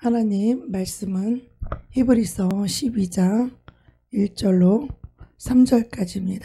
하나님 말씀은 히브리서 12장 1절로 3절까지입니다.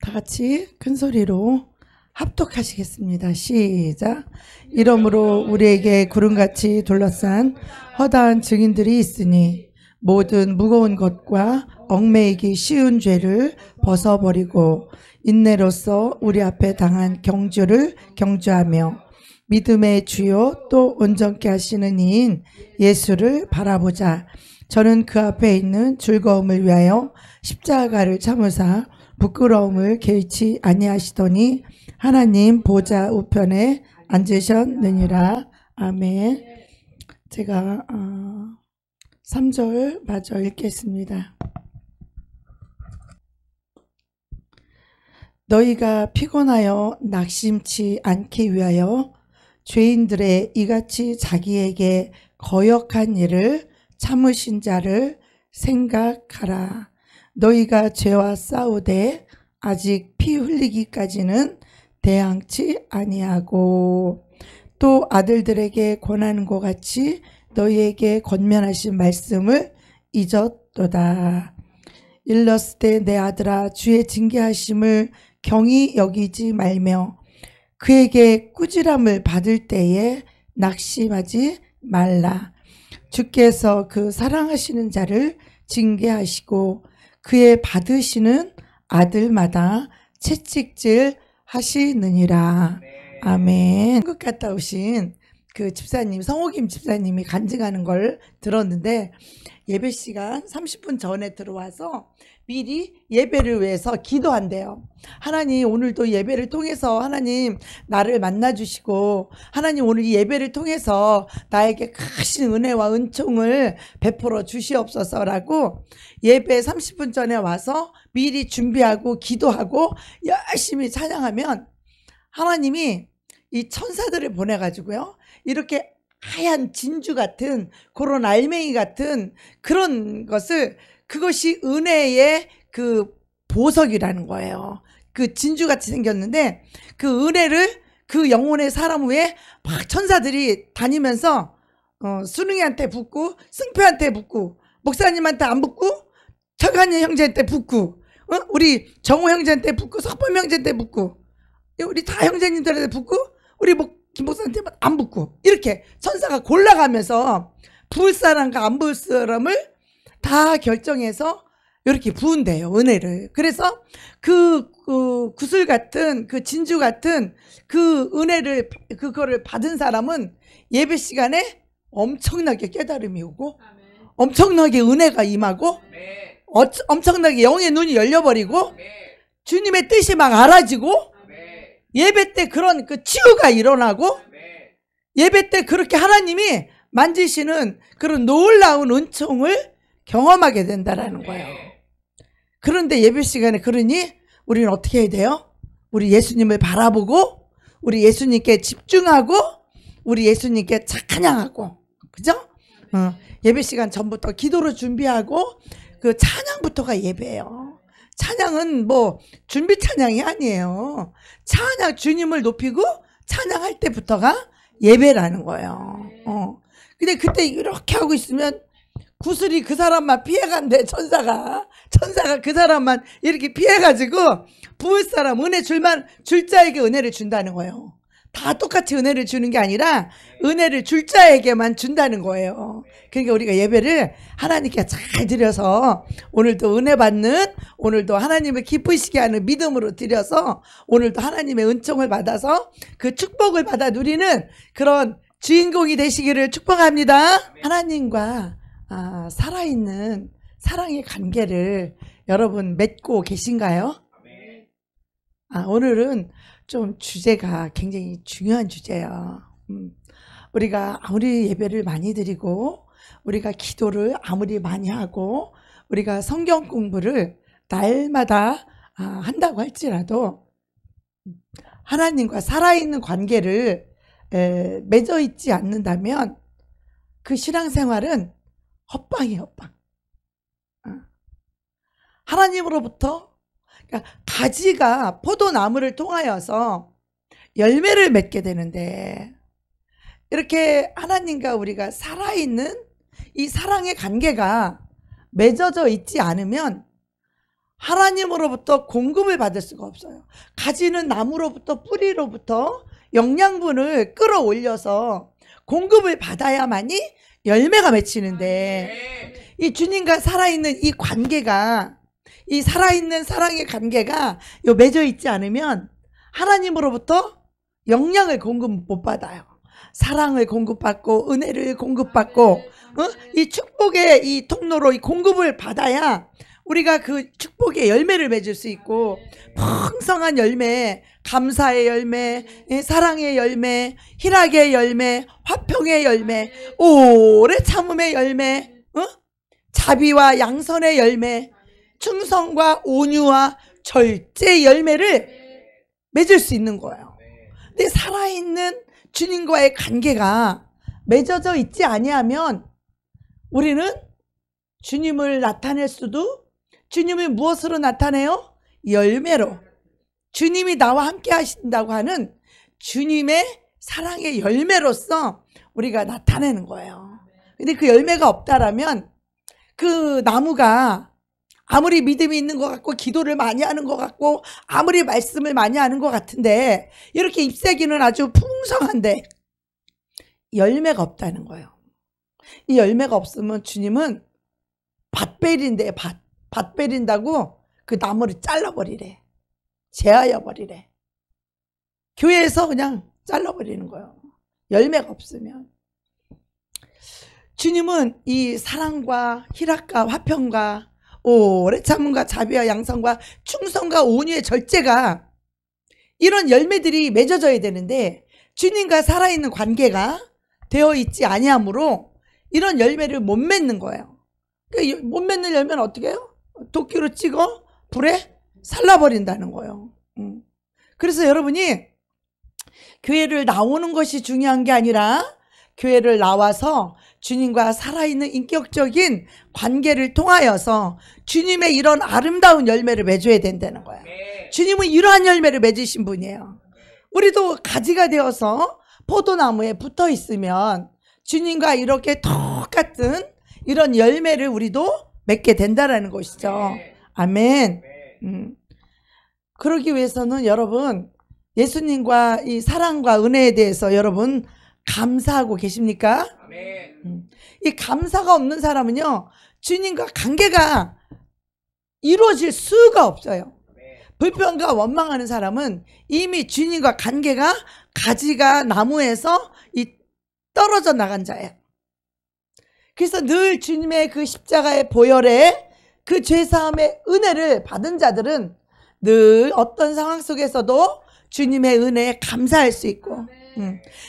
다 같이 큰 소리로 합독하시겠습니다. 시작. 이러므로 우리에게 구름같이 둘러싼 허다한 증인들이 있으니 모든 무거운 것과 얽매이기 쉬운 죄를 벗어버리고 인내로써 우리 앞에 당한 경주를 경주하며 믿음의 주요 또 온전케 하시는 이인 예수를 바라보자. 저는 그 앞에 있는 즐거움을 위하여 십자가를 참으사 부끄러움을 개의치 아니하시더니 하나님 보좌 우편에 앉으셨느니라. 아멘. 제가 3절 마저 읽겠습니다. 너희가 피곤하여 낙심치 않기 위하여 죄인들의 이같이 자기에게 거역한 일을 참으신 자를 생각하라. 너희가 죄와 싸우되 아직 피 흘리기까지는 대항치 아니하고 또 아들들에게 권하는 것 같이 너희에게 권면하신 말씀을 잊었도다. 일렀을 때 내 아들아 주의 징계하심을 경히 여기지 말며 그에게 꾸지람을 받을 때에 낙심하지 말라. 주께서 그 사랑하시는 자를 징계하시고 그의 받으시는 아들마다 채찍질 하시느니라. 아멘. 한국 갔다 오신 그 집사님, 성호김 집사님이 간증하는 걸 들었는데 예배 시간 30분 전에 들어와서 미리 예배를 위해서 기도한대요. 하나님 오늘도 예배를 통해서 하나님 나를 만나주시고 하나님 오늘 이 예배를 통해서 나에게 크신 은혜와 은총을 베풀어 주시옵소서라고 예배 30분 전에 와서 미리 준비하고 기도하고 열심히 찬양하면 하나님이 이 천사들을 보내가지고요 이렇게 하얀 진주 같은 그런 알맹이 같은 그런 것을 그것이 은혜의 그 보석이라는 거예요. 그 진주같이 생겼는데 그 은혜를 그 영혼의 사람 위에 막 천사들이 다니면서 순웅이한테 붙고 승표한테 붙고 목사님한테 안 붙고 철관이 형제한테 붙고 우리 정호 형제한테 붙고 석범 형제한테 붙고 우리 다 형제님들한테 붙고 우리 김 목사한테 안 붙고 이렇게 천사가 골라가면서 부을 사람과 안 부을 사람을 다 결정해서 이렇게 부은대요. 은혜를. 그래서 그 구슬 같은 그 진주 같은 그 은혜를 그거를 받은 사람은 예배 시간에 엄청나게 깨달음이 오고 엄청나게 은혜가 임하고 엄청나게 영의 눈이 열려버리고 주님의 뜻이 막 알아지고 예배 때 그런 그 치유가 일어나고 예배 때 그렇게 하나님이 만지시는 그런 놀라운 은총을 경험하게 된다라는 거예요. 그런데 예배 시간에 그러니 우리는 어떻게 해야 돼요? 우리 예수님을 바라보고 우리 예수님께 집중하고 우리 예수님께 찬양하고 그죠? 예배 시간 전부터 기도로 준비하고 그 찬양부터가 예배예요. 찬양은 뭐 준비 찬양이 아니에요. 찬양 주님을 높이고 찬양할 때부터가 예배라는 거예요. 근데 그때 이렇게 하고 있으면 구슬이 그 사람만 피해간대. 천사가 그 사람만 이렇게 피해가지고 부을 사람 은혜 줄 자에게 은혜를 준다는 거예요. 다 똑같이 은혜를 주는 게 아니라 은혜를 줄 자에게만 준다는 거예요. 그러니까 우리가 예배를 하나님께 잘 드려서 오늘도 은혜 받는 오늘도 하나님을 기쁘시게 하는 믿음으로 드려서 오늘도 하나님의 은총을 받아서 그 축복을 받아 누리는 그런 주인공이 되시기를 축복합니다. 하나님과 살아있는 사랑의 관계를 여러분 맺고 계신가요? 오늘은 좀 주제가 굉장히 중요한 주제예요. 우리가 아무리 예배를 많이 드리고 우리가 기도를 아무리 많이 하고 우리가 성경 공부를 날마다 한다고 할지라도 하나님과 살아있는 관계를 맺어 있지 않는다면 그 신앙생활은 헛방이에요. 헛방. 하나님으로부터 그러니까 가지가 포도나무를 통하여서 열매를 맺게 되는데 이렇게 하나님과 우리가 살아있는 이 사랑의 관계가 맺어져 있지 않으면 하나님으로부터 공급을 받을 수가 없어요. 가지는 나무로부터 뿌리로부터 영양분을 끌어올려서 공급을 받아야만이 열매가 맺히는데, 이 주님과 살아있는 이 관계가, 이 살아있는 사랑의 관계가 맺어 있지 않으면 하나님으로부터 영양을 공급 못 받아요. 사랑을 공급받고 은혜를 공급받고 이 축복의 이 통로로 이 공급을 받아야 우리가 그 축복의 열매를 맺을 수 있고, 풍성한 열매, 감사의 열매, 사랑의 열매, 희락의 열매, 화평의 열매, 오래 참음의 열매, 자비와 양선의 열매, 충성과 온유와 절제의 열매를 맺을 수 있는 거예요. 근데 살아있는 주님과의 관계가 맺어져 있지 아니하면 우리는 주님을 나타낼 수도, 주님이 무엇으로 나타내요? 열매로. 주님이 나와 함께 하신다고 하는 주님의 사랑의 열매로서 우리가 나타내는 거예요. 근데 그 열매가 없다라면 그 나무가 아무리 믿음이 있는 것 같고 기도를 많이 하는 것 같고 아무리 말씀을 많이 하는 것 같은데 이렇게 잎사귀는 아주 풍성한데 열매가 없다는 거예요. 이 열매가 없으면 주님은 밭베리인데 밭 베린다고 그 나무를 잘라버리래. 제하여 버리래. 교회에서 그냥 잘라버리는 거예요. 열매가 없으면. 주님은 이 사랑과 희락과 화평과 오래 참음과 자비와 양선과 충성과 온유의 절제가 이런 열매들이 맺어져야 되는데 주님과 살아있는 관계가 되어 있지 아니하므로 이런 열매를 못 맺는 거예요. 그러니까 못 맺는 열매는 어떻게 해요? 도끼로 찍어 불에 살라버린다는 거예요. 그래서 여러분이 교회를 나오는 것이 중요한 게 아니라 교회를 나와서 주님과 살아있는 인격적인 관계를 통하여서 주님의 이런 아름다운 열매를 맺어야 된다는 거예요. 주님은 이러한 열매를 맺으신 분이에요. 우리도 가지가 되어서 포도나무에 붙어 있으면 주님과 이렇게 똑같은 이런 열매를 우리도 맺게 된다는 것이죠. 아멘. 그러기 위해서는 여러분 예수님과 이 사랑과 은혜에 대해서 여러분 감사하고 계십니까? 이 감사가 없는 사람은요 주님과 관계가 이루어질 수가 없어요. 불평과 원망하는 사람은 이미 주님과 관계가 가지가 나무에서 떨어져 나간 자예요. 그래서 늘 주님의 그 십자가의 보혈에 그 죄사함의 은혜를 받은 자들은 늘 어떤 상황 속에서도 주님의 은혜에 감사할 수 있고,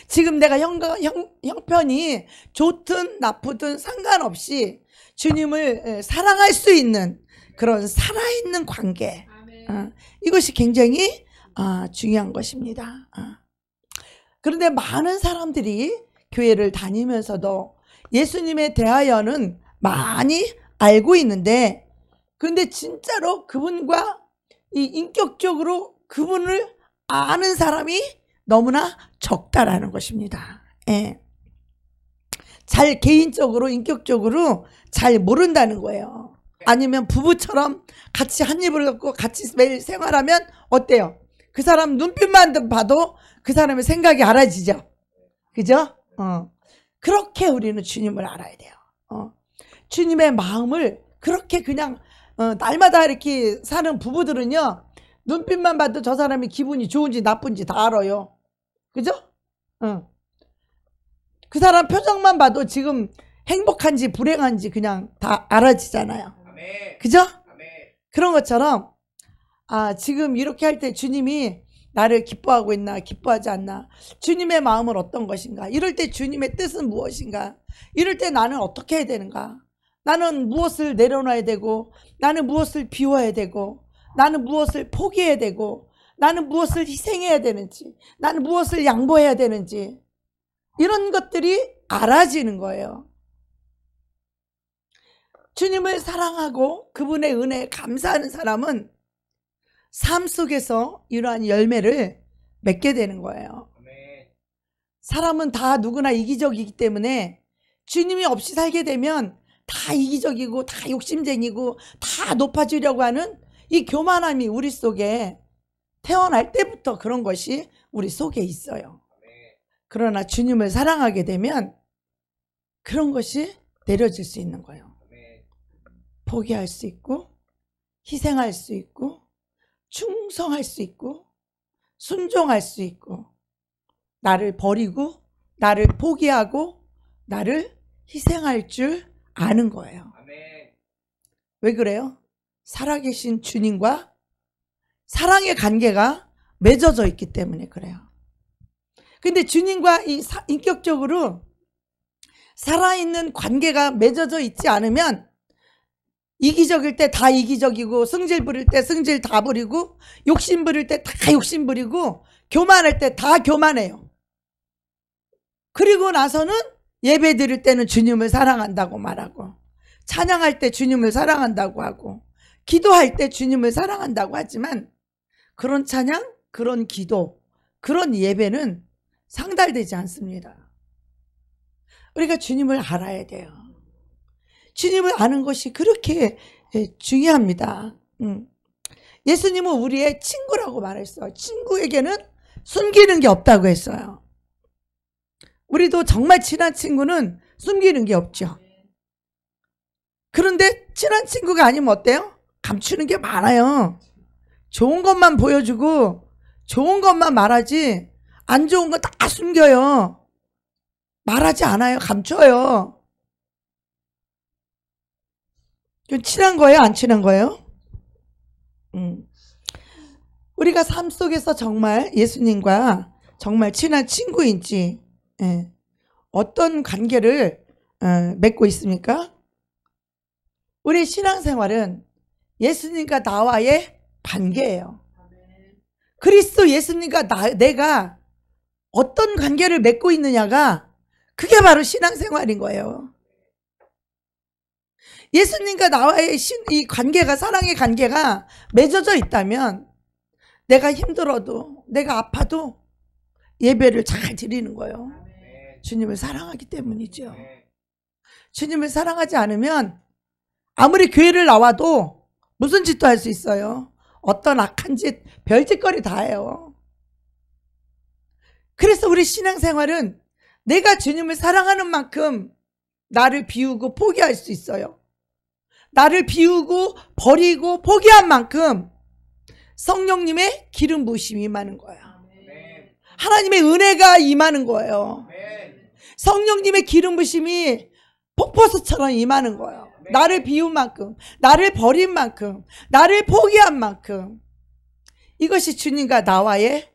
지금 내가 형편이 좋든 나쁘든 상관없이 주님을 사랑할 수 있는 그런 살아있는 관계, 이것이 굉장히 중요한 것입니다. 그런데 많은 사람들이 교회를 다니면서도 예수님에 대하여는 많이 알고 있는데, 그런데 진짜로 그분과 이 인격적으로 그분을 아는 사람이 너무나 적다라는 것입니다. 예. 잘 개인적으로 인격적으로 잘 모른다는 거예요. 아니면 부부처럼 같이 한 입을 갖고 같이 매일 생활하면 어때요? 그 사람 눈빛만 봐도 그 사람의 생각이 알아지죠. 그죠? 그렇게 우리는 주님을 알아야 돼요. 주님의 마음을 그렇게 그냥 날마다 이렇게 사는 부부들은요 눈빛만 봐도 저 사람이 기분이 좋은지 나쁜지 다 알아요. 그죠? 그 사람 표정만 봐도 지금 행복한지 불행한지 그냥 다 알아지잖아요. 그죠? 그런 것처럼 지금 이렇게 할 때 주님이 나를 기뻐하고 있나 기뻐하지 않나, 주님의 마음은 어떤 것인가, 이럴 때 주님의 뜻은 무엇인가, 이럴 때 나는 어떻게 해야 되는가, 나는 무엇을 내려놔야 되고, 나는 무엇을 비워야 되고, 나는 무엇을 포기해야 되고, 나는 무엇을 희생해야 되는지, 나는 무엇을 양보해야 되는지, 이런 것들이 알아지는 거예요. 주님을 사랑하고 그분의 은혜에 감사하는 사람은 삶 속에서 이러한 열매를 맺게 되는 거예요. 사람은 다 누구나 이기적이기 때문에 주님이 없이 살게 되면 다 이기적이고 다 욕심쟁이고 다 높아지려고 하는 이 교만함이 우리 속에 태어날 때부터 그런 것이 우리 속에 있어요. 그러나 주님을 사랑하게 되면 그런 것이 내려질 수 있는 거예요. 포기할 수 있고 희생할 수 있고 충성할 수 있고 순종할 수 있고 나를 버리고 나를 포기하고 나를 희생할 줄 아는 거예요. 왜 그래요? 살아계신 주님과 사랑의 관계가 맺어져 있기 때문에 그래요. 근데 주님과 인격적으로 살아있는 관계가 맺어져 있지 않으면 이기적일 때 다 이기적이고 승질 부릴 때 승질 다 부리고 욕심 부릴 때 다 욕심 부리고 교만할 때 다 교만해요. 그리고 나서는 예배 드릴 때는 주님을 사랑한다고 말하고 찬양할 때 주님을 사랑한다고 하고 기도할 때 주님을 사랑한다고 하지만 그런 찬양, 그런 기도, 그런 예배는 상달되지 않습니다. 우리가 주님을 알아야 돼요. 주님을 아는 것이 그렇게 중요합니다. 예수님은 우리의 친구라고 말했어요. 친구에게는 숨기는 게 없다고 했어요. 우리도 정말 친한 친구는 숨기는 게 없죠. 그런데 친한 친구가 아니면 어때요? 감추는 게 많아요. 좋은 것만 보여주고 좋은 것만 말하지 안 좋은 거 다 숨겨요. 말하지 않아요. 감춰요. 친한 거예요? 안 친한 거예요? 우리가 삶 속에서 정말 예수님과 정말 친한 친구인지 어떤 관계를 맺고 있습니까? 우리 신앙생활은 예수님과 나와의 관계예요. 그리스도 예수님과 내가 어떤 관계를 맺고 있느냐가 그게 바로 신앙생활인 거예요. 예수님과 나와의 이 관계가, 사랑의 관계가 맺어져 있다면 내가 힘들어도 내가 아파도 예배를 잘 드리는 거예요. 주님을 사랑하기 때문이죠. 주님을 사랑하지 않으면 아무리 교회를 나와도 무슨 짓도 할 수 있어요. 어떤 악한 짓, 별짓거리 다 해요. 그래서 우리 신앙생활은 내가 주님을 사랑하는 만큼 나를 비우고 포기할 수 있어요. 나를 비우고 버리고 포기한 만큼 성령님의 기름 부으심이 임하는 거예요. 하나님의 은혜가 임하는 거예요. 성령님의 기름 부으심이 폭포수처럼 임하는 거예요. 나를 비운 만큼, 나를 버린 만큼, 나를 포기한 만큼. 이것이 주님과 나와의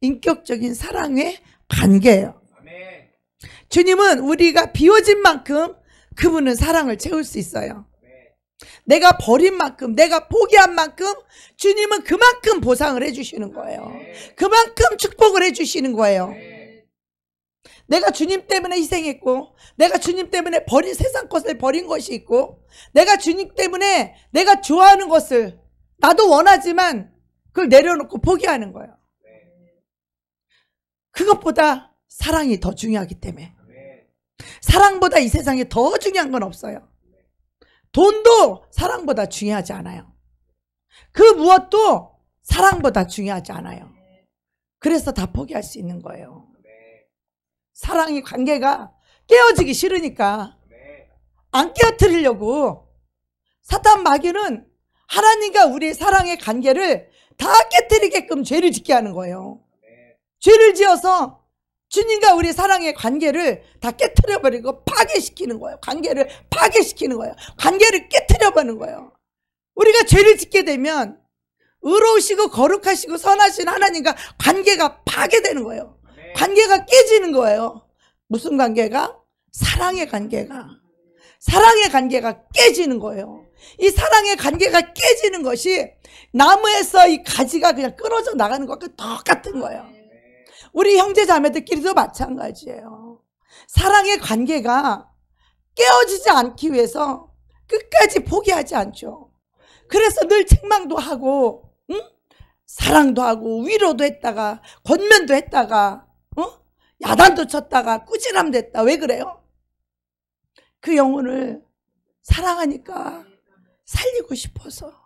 인격적인 사랑의 관계예요. 주님은 우리가 비워진 만큼 그분은 사랑을 채울 수 있어요. 내가 버린 만큼, 내가 포기한 만큼 주님은 그만큼 보상을 해주시는 거예요. 그만큼 축복을 해주시는 거예요. 내가 주님 때문에 희생했고, 내가 주님 때문에 버린 세상 것을 버린 것이 있고, 내가 주님 때문에 내가 좋아하는 것을 나도 원하지만 그걸 내려놓고 포기하는 거예요. 그것보다 사랑이 더 중요하기 때문에. 사랑보다 이 세상에 더 중요한 건 없어요. 돈도 사랑보다 중요하지 않아요. 그 무엇도 사랑보다 중요하지 않아요. 그래서 다 포기할 수 있는 거예요. 사랑의 관계가 깨어지기 싫으니까 안 깨어뜨리려고 사탄 마귀는 하나님과 우리의 사랑의 관계를 다 깨뜨리게끔 죄를 짓게 하는 거예요. 죄를 지어서 주님과 우리 사랑의 관계를 다 깨트려버리고 파괴시키는 거예요. 관계를 파괴시키는 거예요. 관계를 깨트려버리는 거예요. 우리가 죄를 짓게 되면 의로우시고 거룩하시고 선하신 하나님과 관계가 파괴되는 거예요. 관계가 깨지는 거예요. 무슨 관계가? 사랑의 관계가. 사랑의 관계가 깨지는 거예요. 이 사랑의 관계가 깨지는 것이 나무에서 이 가지가 그냥 끊어져 나가는 것과 똑같은 거예요. 우리 형제 자매들끼리도 마찬가지예요. 사랑의 관계가 깨어지지 않기 위해서 끝까지 포기하지 않죠. 그래서 늘 책망도 하고, 사랑도 하고, 위로도 했다가, 권면도 했다가, 야단도 쳤다가 꾸지람 됐다. 왜 그래요? 그 영혼을 사랑하니까, 살리고 싶어서.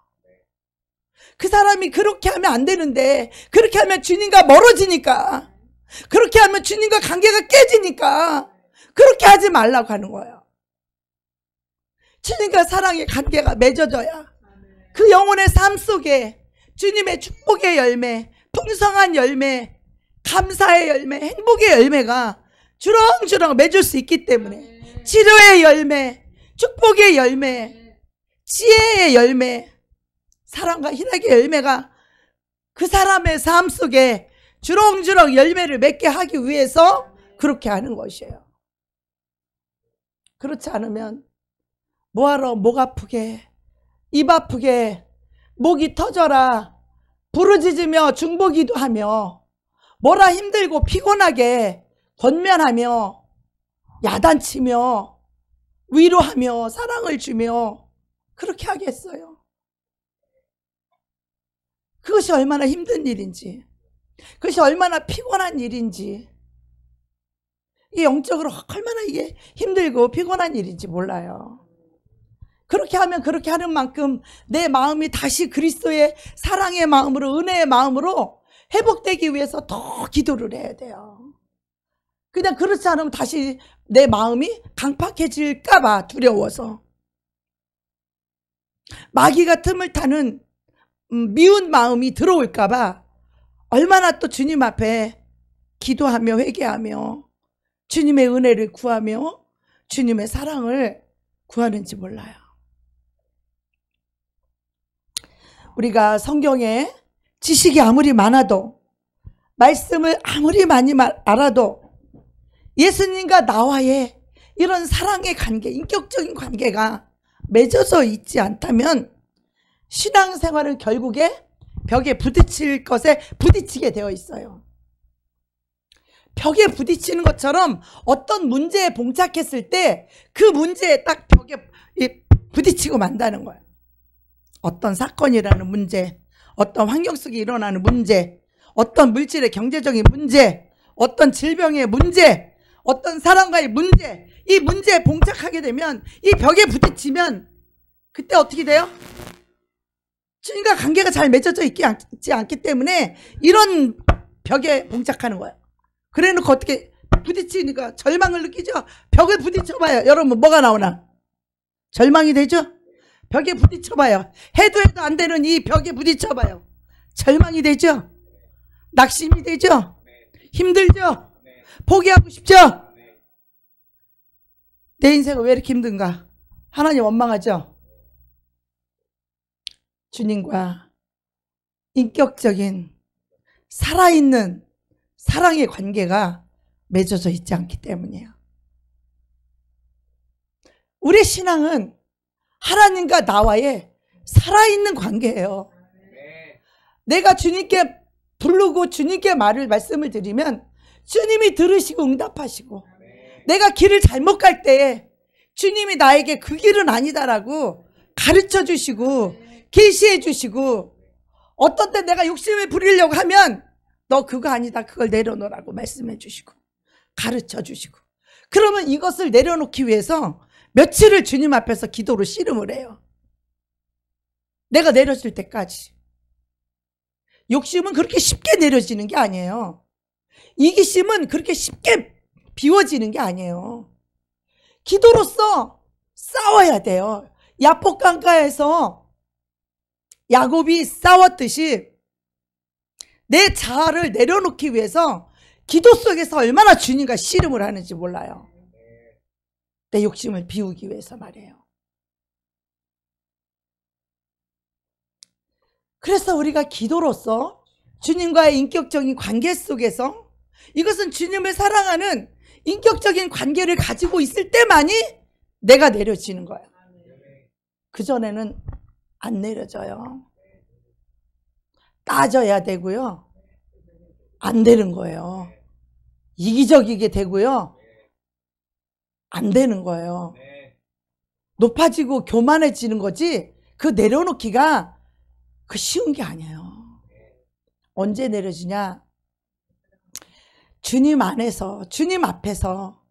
그 사람이 그렇게 하면 안 되는데, 그렇게 하면 주님과 멀어지니까, 그렇게 하면 주님과 관계가 깨지니까 그렇게 하지 말라고 하는 거예요. 주님과 사랑의 관계가 맺어져야 그 영혼의 삶 속에 주님의 축복의 열매, 풍성한 열매, 감사의 열매, 행복의 열매가 주렁주렁 맺을 수 있기 때문에, 치료의 열매, 축복의 열매, 지혜의 열매, 사랑과 희락의 열매가 그 사람의 삶 속에 주렁주렁 열매를 맺게 하기 위해서 그렇게 하는 것이에요. 그렇지 않으면 뭐하러 목 아프게, 입 아프게, 목이 터져라 부르짖으며 중보기도 하며, 뭐라 힘들고 피곤하게 권면하며 야단치며 위로하며 사랑을 주며 그렇게 하겠어요. 그것이 얼마나 힘든 일인지, 그것이 얼마나 피곤한 일인지, 이 영적으로 얼마나 이게 힘들고 피곤한 일인지 몰라요. 그렇게 하면 그렇게 하는 만큼 내 마음이 다시 그리스도의 사랑의 마음으로, 은혜의 마음으로 회복되기 위해서 더 기도를 해야 돼요. 그냥 그렇지 않으면 다시 내 마음이 강팍해질까 봐 두려워서, 마귀가 틈을 타는 미운 마음이 들어올까 봐 얼마나 또 주님 앞에 기도하며 회개하며 주님의 은혜를 구하며 주님의 사랑을 구하는지 몰라요. 우리가 성경에 지식이 아무리 많아도, 말씀을 아무리 많이 알아도 예수님과 나와의 이런 사랑의 관계, 인격적인 관계가 맺어져 있지 않다면 신앙생활은 결국에 벽에 부딪힐 것에 부딪히게 되어 있어요. 벽에 부딪히는 것처럼 어떤 문제에 봉착했을 때 그 문제에 딱 벽에 부딪히고 만다는 거예요. 어떤 사건이라는 문제, 어떤 환경 속에 일어나는 문제, 어떤 물질의 경제적인 문제, 어떤 질병의 문제, 어떤 사람과의 문제, 이 문제에 봉착하게 되면, 이 벽에 부딪히면 그때 어떻게 돼요? 주님과 관계가 잘 맺어져 있지 않기 때문에 이런 벽에 봉착하는 거예요. 그래 놓고 어떻게 부딪히니까 절망을 느끼죠? 벽에 부딪혀봐요. 여러분 뭐가 나오나? 절망이 되죠? 벽에 부딪혀봐요. 해도 안 되는 이 벽에 부딪혀봐요. 절망이 되죠? 낙심이 되죠? 힘들죠? 포기하고 싶죠? 내 인생은 왜 이렇게 힘든가? 하나님 원망하죠? 주님과 인격적인 살아있는 사랑의 관계가 맺어져 있지 않기 때문이에요. 우리의 신앙은 하나님과 나와의 살아있는 관계예요. 내가 주님께 부르고 주님께 말씀을 드리면 주님이 들으시고 응답하시고, 내가 길을 잘못 갈 때에 주님이 나에게 그 길은 아니다라고 가르쳐 주시고 계시해 주시고, 어떤 때 내가 욕심을 부리려고 하면 너 그거 아니다, 그걸 내려놓으라고 말씀해 주시고 가르쳐 주시고, 그러면 이것을 내려놓기 위해서 며칠을 주님 앞에서 기도로 씨름을 해요. 내가 내려질 때까지. 욕심은 그렇게 쉽게 내려지는 게 아니에요. 이기심은 그렇게 쉽게 비워지는 게 아니에요. 기도로서 싸워야 돼요. 야복강가에서 야곱이 싸웠듯이 내 자아를 내려놓기 위해서 기도 속에서 얼마나 주님과 씨름을 하는지 몰라요. 내 욕심을 비우기 위해서 말이에요. 그래서 우리가 기도로서 주님과의 인격적인 관계 속에서, 이것은 주님을 사랑하는 인격적인 관계를 가지고 있을 때만이 내가 내려지는 거예요. 그전에는 안 내려져요. 따져야 되고요. 안 되는 거예요. 이기적이게 되고요. 안 되는 거예요. 높아지고 교만해지는 거지, 그 내려놓기가 그 쉬운 게 아니에요. 언제 내려지냐? 주님 안에서, 주님 앞에서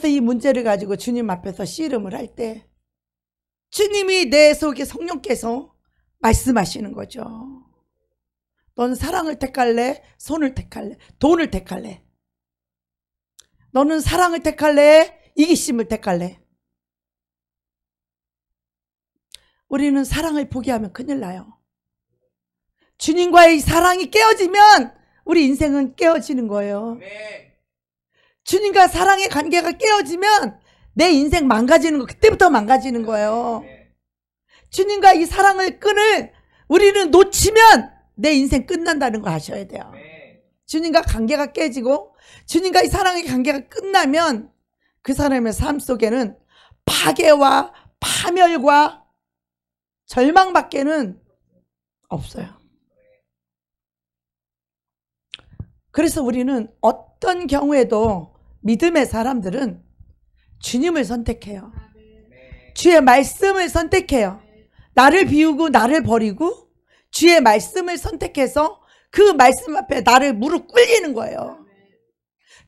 이 문제를 가지고 주님 앞에서 씨름을 할 때 주님이 내 속에 성령께서 말씀하시는 거죠. 넌 사랑을 택할래? 손을 택할래? 돈을 택할래? 너는 사랑을 택할래? 이기심을 택할래? 우리는 사랑을 포기하면 큰일 나요. 주님과의 사랑이 깨어지면 우리 인생은 깨어지는 거예요. 주님과 사랑의 관계가 깨어지면 내 인생 망가지는 거, 그때부터 망가지는 거예요. 주님과 이 사랑을 끈을 우리는 놓치면 내 인생 끝난다는 거 아셔야 돼요. 주님과 관계가 깨지고 주님과 이 사랑의 관계가 끝나면 그 사람의 삶 속에는 파괴와 파멸과 절망밖에는 없어요. 그래서 우리는 어떤 경우에도 믿음의 사람들은 주님을 선택해요. 주의 말씀을 선택해요. 나를 비우고 나를 버리고 주의 말씀을 선택해서 그 말씀 앞에 나를 무릎 꿇리는 거예요.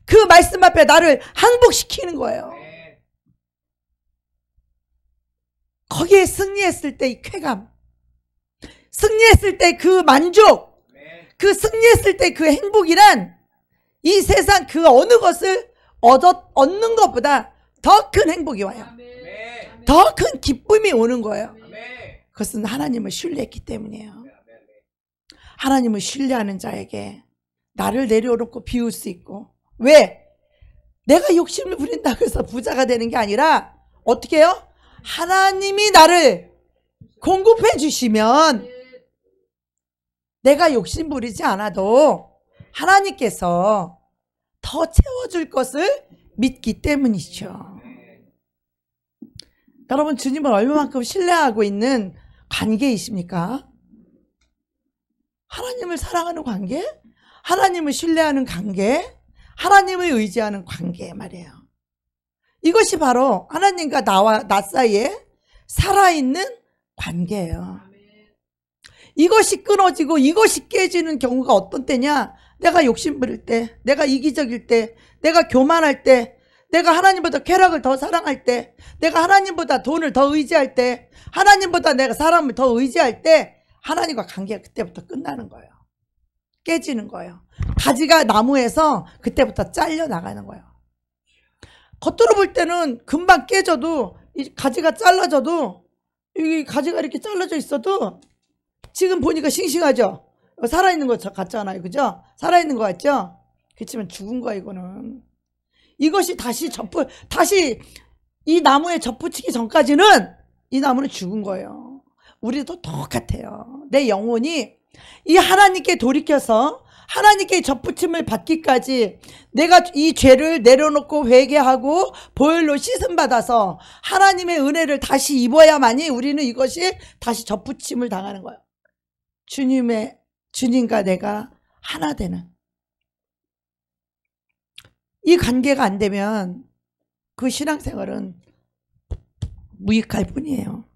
그 말씀 앞에 나를 항복시키는 거예요. 거기에 승리했을 때 이 쾌감, 승리했을 때 그 만족, 그 승리했을 때 그 행복이란 이 세상 그 어느 것을 얻는 것보다 더 큰 행복이 와요. 더 큰 기쁨이 오는 거예요. 그것은 하나님을 신뢰했기 때문이에요. 하나님을 신뢰하는 자에게 나를 내려놓고 비울 수 있고, 왜? 내가 욕심을 부린다고 해서 부자가 되는 게 아니라 어떻게 해요? 하나님이 나를 공급해 주시면 내가 욕심 부리지 않아도 하나님께서 더 채워줄 것을 믿기 때문이죠. 여러분, 주님을 얼마만큼 신뢰하고 있는 관계이십니까? 하나님을 사랑하는 관계, 하나님을 신뢰하는 관계, 하나님을 의지하는 관계 말이에요. 이것이 바로 하나님과 나 사이에 살아있는 관계예요. 이것이 끊어지고 이것이 깨지는 경우가 어떤 때냐? 내가 욕심 부릴 때, 내가 이기적일 때, 내가 교만할 때, 내가 하나님보다 쾌락을 더 사랑할 때, 내가 하나님보다 돈을 더 의지할 때, 하나님보다 내가 사람을 더 의지할 때 하나님과 관계가 그때부터 끝나는 거예요. 깨지는 거예요. 가지가 나무에서 그때부터 잘려 나가는 거예요. 겉으로 볼 때는 금방 깨져도, 이 가지가 잘라져도, 이 가지가 이렇게 잘라져 있어도 지금 보니까 싱싱하죠? 살아있는 것 같잖아요. 그죠? 살아있는 것 같죠? 그렇지만 죽은 거야, 이거는. 이것이 다시 이 나무에 접붙이기 전까지는 이 나무는 죽은 거예요. 우리도 똑같아요. 내 영혼이 이 하나님께 돌이켜서 하나님께 접붙임을 받기까지 내가 이 죄를 내려놓고 회개하고 보혈로 씻음 받아서 하나님의 은혜를 다시 입어야만이 우리는 이것이 다시 접붙임을 당하는 거예요. 주님과 내가 하나 되는 이 관계가 안 되면 그 신앙생활은 무익할 뿐이에요.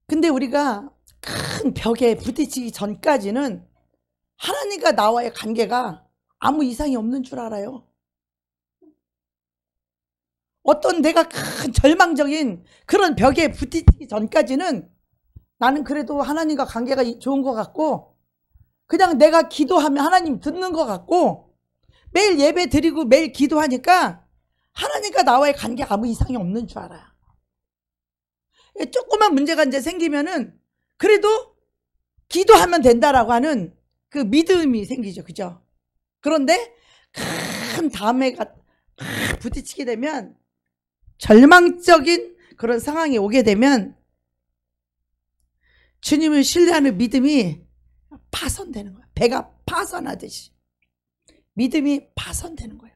근데 우리가 큰 벽에 부딪히기 전까지는 하나님과 나와의 관계가 아무 이상이 없는 줄 알아요. 어떤 내가 큰 절망적인 그런 벽에 부딪히기 전까지는 나는 그래도 하나님과 관계가 좋은 것 같고, 그냥 내가 기도하면 하나님 듣는 것 같고, 매일 예배 드리고 매일 기도하니까 하나님과 나와의 관계가 아무 이상이 없는 줄 알아요. 조그만 문제가 이제 생기면은 그래도 기도하면 된다라고 하는 그 믿음이 생기죠. 그죠? 그런데 큰 담에가 부딪히게 되면, 절망적인 그런 상황이 오게 되면 주님을 신뢰하는 믿음이 파손되는 거예요. 배가 파손하듯이 믿음이 파손되는 거예요.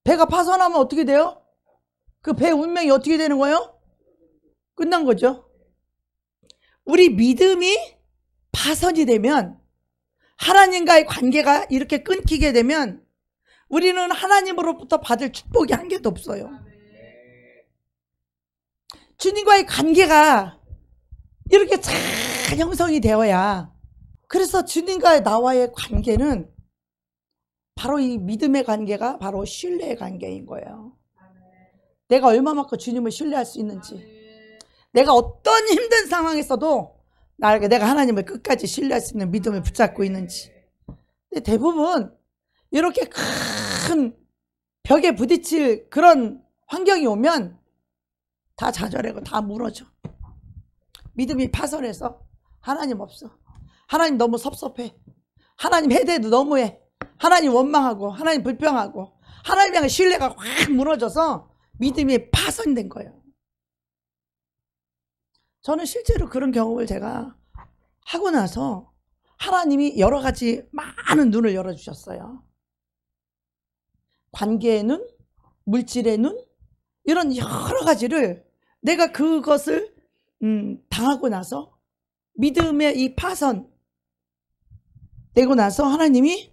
배가 파손하면 어떻게 돼요? 그 배 운명이 어떻게 되는 거예요? 끝난 거죠. 우리 믿음이 파손이 되면, 하나님과의 관계가 이렇게 끊기게 되면 우리는 하나님으로부터 받을 축복이 한 개도 없어요. 주님과의 관계가 이렇게 잘 형성이 되어야, 그래서 주님과의 나와의 관계는 바로 이 믿음의 관계가 바로 신뢰의 관계인 거예요. 내가 얼마만큼 주님을 신뢰할 수 있는지, 내가 어떤 힘든 상황에서도 내가 하나님을 끝까지 신뢰할 수 있는 믿음을 붙잡고 있는지. 근데 대부분 이렇게 큰 벽에 부딪힐 그런 환경이 오면 다 좌절하고 다 무너져. 믿음이 파손해서 하나님 없어, 하나님 너무 섭섭해, 하나님 해대도 너무해, 하나님 원망하고 하나님 불평하고 하나님 향한 신뢰가 확 무너져서 믿음이 파손된 거예요. 저는 실제로 그런 경험을 제가 하고 나서 하나님이 여러 가지 많은 눈을 열어주셨어요. 관계의 눈, 물질의 눈, 이런 여러 가지를 내가 그것을 당하고 나서 믿음의 이 파손 되고 나서 하나님이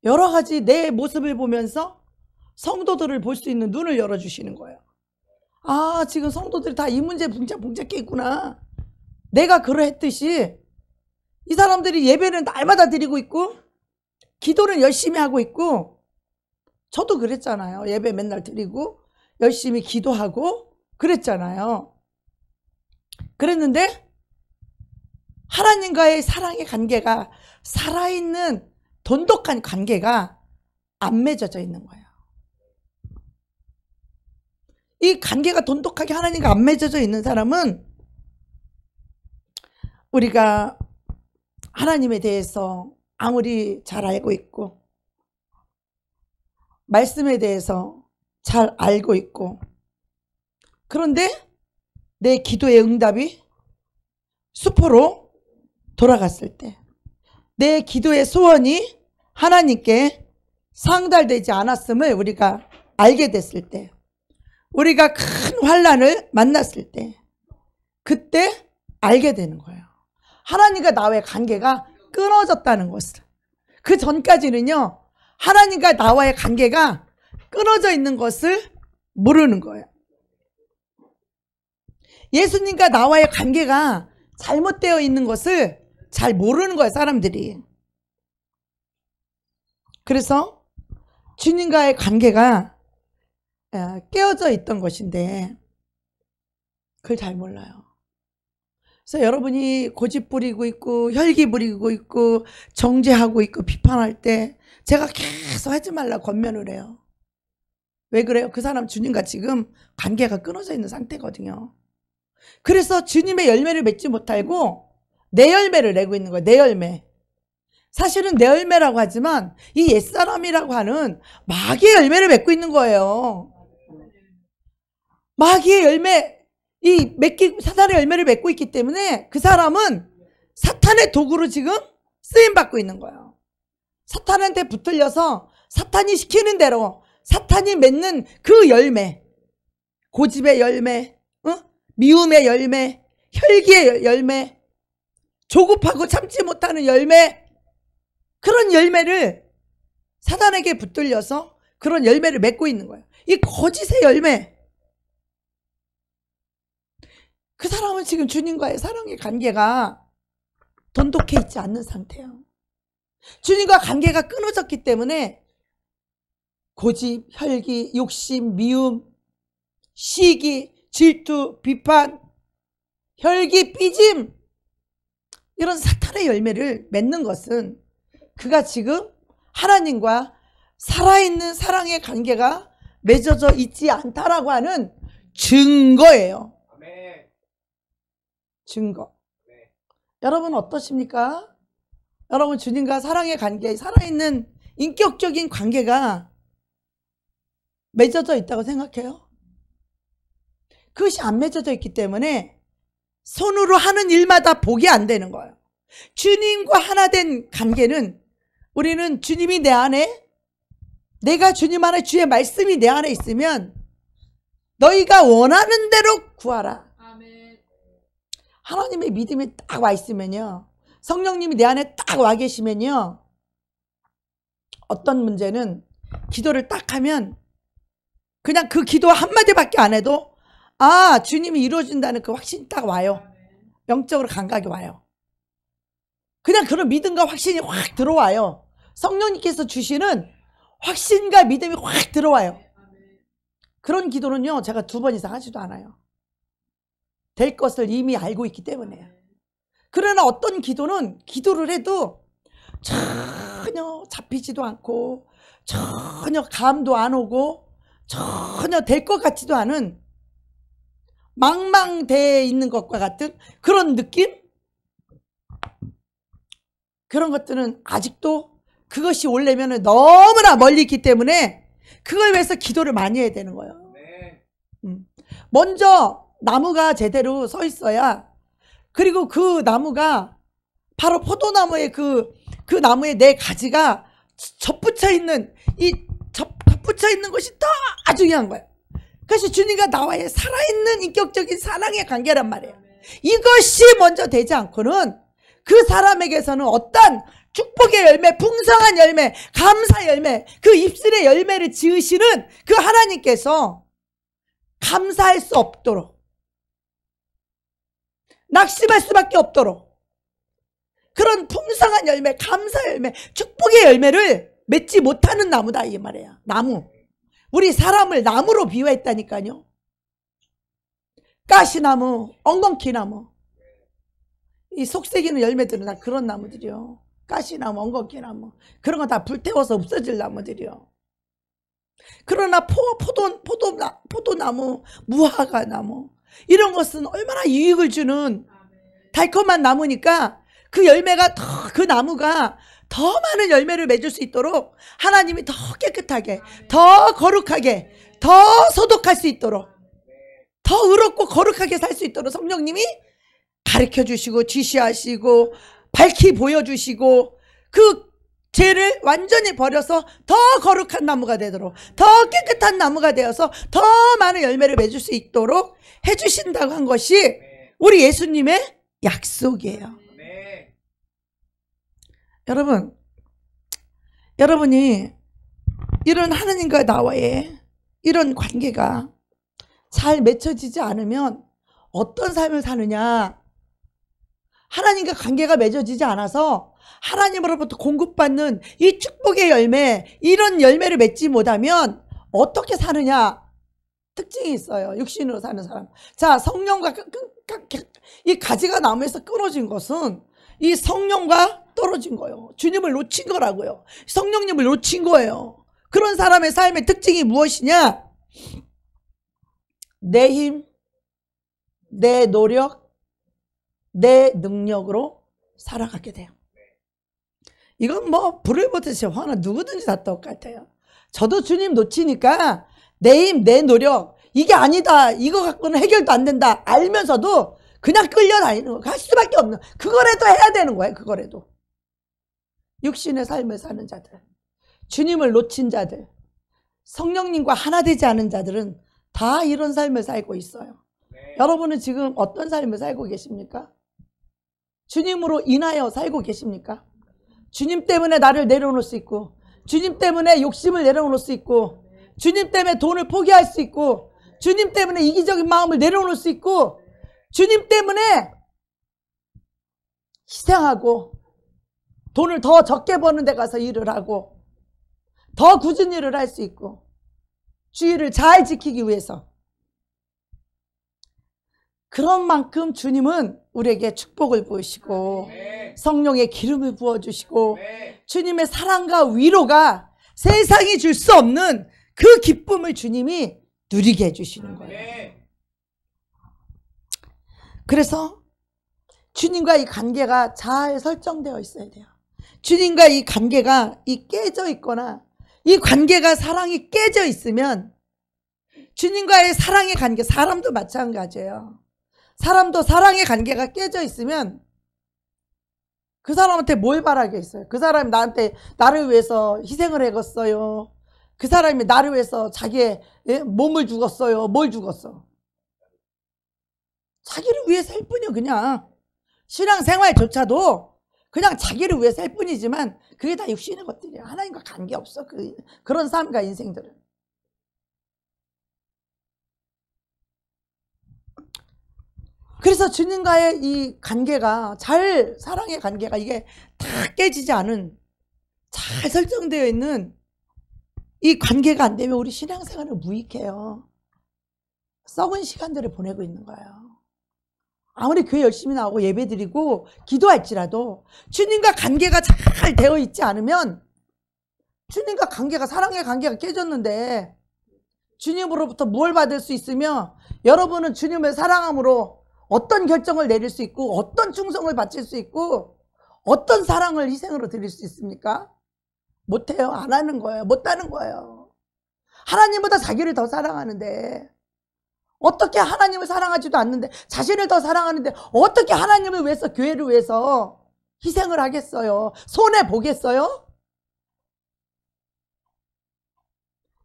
여러 가지 내 모습을 보면서 성도들을 볼 수 있는 눈을 열어주시는 거예요. 아, 지금 성도들이 다 이 문제에 봉착해 있구나. 내가 그러했듯이 이 사람들이 예배는 날마다 드리고 있고 기도는 열심히 하고 있고, 저도 그랬잖아요. 예배 맨날 드리고 열심히 기도하고 그랬잖아요. 그랬는데 하나님과의 사랑의 관계가, 살아있는 돈독한 관계가 안 맺어져 있는 거예요. 이 관계가 돈독하게 하나님과 안 맺어져 있는 사람은 우리가 하나님에 대해서 아무리 잘 알고 있고 말씀에 대해서 잘 알고 있고, 그런데 내 기도의 응답이 수포로 돌아갔을 때, 내 기도의 소원이 하나님께 상달되지 않았음을 우리가 알게 됐을 때, 우리가 큰 환난을 만났을 때, 그때 알게 되는 거예요. 하나님과 나와의 관계가 끊어졌다는 것을. 그 전까지는요, 하나님과 나와의 관계가 끊어져 있는 것을 모르는 거예요. 예수님과 나와의 관계가 잘못되어 있는 것을 잘 모르는 거예요, 사람들이. 그래서 주님과의 관계가 깨어져 있던 것인데 그걸 잘 몰라요. 그래서 여러분이 고집 부리고 있고 혈기 부리고 있고 정죄하고 있고 비판할 때 제가 계속 하지 말라고 권면을 해요. 왜 그래요? 그 사람 주님과 지금 관계가 끊어져 있는 상태거든요. 그래서 주님의 열매를 맺지 못하고 내 열매를 내고 있는 거예요. 내 열매. 사실은 내 열매라고 하지만 이 옛사람이라고 하는 마귀의 열매를 맺고 있는 거예요. 마귀의 열매, 사탄의 열매를 맺고 있기 때문에 그 사람은 사탄의 도구로 지금 쓰임받고 있는 거예요. 사탄한테 붙들려서 사탄이 시키는 대로 사탄이 맺는 그 열매, 고집의 열매, 미움의 열매, 혈기의 열매, 조급하고 참지 못하는 열매, 그런 열매를 사탄에게 붙들려서 그런 열매를 맺고 있는 거예요. 이 거짓의 열매. 그 사람은 지금 주님과의 사랑의 관계가 돈독해 있지 않는 상태예요. 주님과 관계가 끊어졌기 때문에 고집, 혈기, 욕심, 미움, 시기, 질투, 비판, 혈기, 삐짐, 이런 사탄의 열매를 맺는 것은 그가 지금 하나님과 살아있는 사랑의 관계가 맺어져 있지 않다라고 하는 증거예요. 증거. 여러분 어떠십니까? 여러분 주님과 사랑의 관계, 살아있는 인격적인 관계가 맺어져 있다고 생각해요? 그것이 안 맺어져 있기 때문에 손으로 하는 일마다 복이 안 되는 거예요. 주님과 하나 된 관계는, 우리는 주님이 내 안에, 내가 주님 안에, 주의 말씀이 내 안에 있으면 너희가 원하는 대로 구하라. 아멘. 하나님의 믿음이 딱 와 있으면요, 성령님이 내 안에 딱 와 계시면요, 어떤 문제는 기도를 딱 하면 그냥 그 기도 한마디밖에 안 해도 아, 주님이 이루어진다는 그 확신이 딱 와요. 영적으로 감각이 와요. 그냥 그런 믿음과 확신이 확 들어와요. 성령님께서 주시는 확신과 믿음이 확 들어와요. 그런 기도는요, 제가 2번 이상 하지도 않아요. 될 것을 이미 알고 있기 때문에요. 그러나 어떤 기도는 기도를 해도 전혀 잡히지도 않고 전혀 감도 안 오고 전혀 될 것 같지도 않은 망망대해 있는 것과 같은 그런 느낌? 그런 것들은 아직도 그것이 오려면 너무나 멀리 있기 때문에 그걸 위해서 기도를 많이 해야 되는 거예요. 먼저 나무가 제대로 서 있어야, 그리고 그 나무가 바로 포도나무의 그 나무의 네 가지가 접붙여 있는 접붙여 있는 것이 더 중요한 거예요. 그것이 주님과 나와의 살아있는 인격적인 사랑의 관계란 말이에요. 이것이 먼저 되지 않고는 그 사람에게서는 어떤 축복의 열매, 풍성한 열매, 감사 열매, 그 입술의 열매를 지으시는 그 하나님께서 감사할 수 없도록, 낙심할 수밖에 없도록 그런 풍성한 열매, 감사 열매, 축복의 열매를 맺지 못하는 나무다 이 말이에요. 나무. 우리 사람을 나무로 비유했다니까요. 가시나무, 엉겅퀴나무. 이 속색이는 열매들은 다 그런 나무들이요. 가시나무, 엉겅퀴나무. 그런 거 다 불태워서 없어질 나무들이요. 그러나 포도나무, 무화과나무 이런 것은 얼마나 유익을 주는 달콤한 나무니까 그 열매가 그 나무가 더 많은 열매를 맺을 수 있도록 하나님이 더 깨끗하게, 더 거룩하게, 더 소독할 수 있도록, 더 의롭고 거룩하게 살 수 있도록 성령님이 가르쳐 주시고 지시하시고 밝히 보여주시고 그 죄를 완전히 버려서 더 거룩한 나무가 되도록, 더 깨끗한 나무가 되어서 더 많은 열매를 맺을 수 있도록 해주신다고 한 것이 우리 예수님의 약속이에요. 여러분이 이런 하나님과 나와의 이런 관계가 잘 맺혀지지 않으면 어떤 삶을 사느냐, 하나님과 관계가 맺어지지 않아서 하나님으로부터 공급받는 이 축복의 열매, 이런 열매를 맺지 못하면 어떻게 사느냐, 특징이 있어요. 육신으로 사는 사람. 자, 성령과 이 가지가 나무에서 끊어진 것은 이 성령과 떨어진 거예요. 주님을 놓친 거라고요. 성령님을 놓친 거예요. 그런 사람의 삶의 특징이 무엇이냐? 내 힘, 내 노력, 내 능력으로 살아가게 돼요. 이건 뭐 불을 보듯이 화나 누구든지 다 똑같아요. 저도 주님 놓치니까 내 힘, 내 노력 이게 아니다, 이거 갖고는 해결도 안 된다 알면서도 그냥 끌려다니는 거, 갈 수밖에 없는, 그거라도 해야 되는 거예요. 그거라도. 육신의 삶을 사는 자들, 주님을 놓친 자들, 성령님과 하나 되지 않은 자들은 다 이런 삶을 살고 있어요. 여러분은 지금 어떤 삶을 살고 계십니까? 주님으로 인하여 살고 계십니까? 주님 때문에 나를 내려놓을 수 있고, 주님 때문에 욕심을 내려놓을 수 있고, 주님 때문에 돈을 포기할 수 있고, 주님 때문에 이기적인 마음을 내려놓을 수 있고, 주님 때문에 희생하고 돈을 더 적게 버는 데 가서 일을 하고 더 굳은 일을 할 수 있고, 주의를 잘 지키기 위해서. 그런 만큼 주님은 우리에게 축복을 부으시고 성령의 기름을 부어주시고 주님의 사랑과 위로가 세상이 줄 수 없는 그 기쁨을 주님이 누리게 해주시는 거예요. 그래서 주님과 이 관계가 잘 설정되어 있어야 돼요. 주님과 이 관계가 깨져 있거나 이 관계가, 사랑이 깨져 있으면, 주님과의 사랑의 관계, 사람도 마찬가지예요. 사람도 사랑의 관계가 깨져 있으면 그 사람한테 뭘 바라겠어요? 그 사람이 나를 위해서 희생을 해갔어요. 그 사람이 나를 위해서 자기의 몸을 죽었어요. 뭘 죽었어? 자기를 위해 살 뿐이요. 그냥 신앙생활조차도 그냥 자기를 위해 살 뿐이지만 그게 다 육신의 것들이야. 하나님과 관계없어. 그런 삶과 인생들은. 그래서 주님과의 이 관계가 사랑의 관계가 이게 다 깨지지 않은 잘 설정되어 있는 이 관계가 안 되면 우리 신앙생활은 무익해요. 썩은 시간들을 보내고 있는 거예요. 아무리 교회 열심히 나오고 예배드리고 기도할지라도 주님과 관계가 잘 되어 있지 않으면 주님과 관계가 사랑의 관계가 깨졌는데 주님으로부터 뭘 받을 수 있으며 여러분은 주님을 사랑함으로 어떤 결정을 내릴 수 있고 어떤 충성을 바칠 수 있고 어떤 사랑을 희생으로 드릴 수 있습니까? 못해요. 안 하는 거예요. 못하는 거예요. 하나님보다 자기를 더 사랑하는데 어떻게 하나님을 사랑하지도 않는데 자신을 더 사랑하는데 어떻게 하나님을 위해서 교회를 위해서 희생을 하겠어요? 손해보겠어요?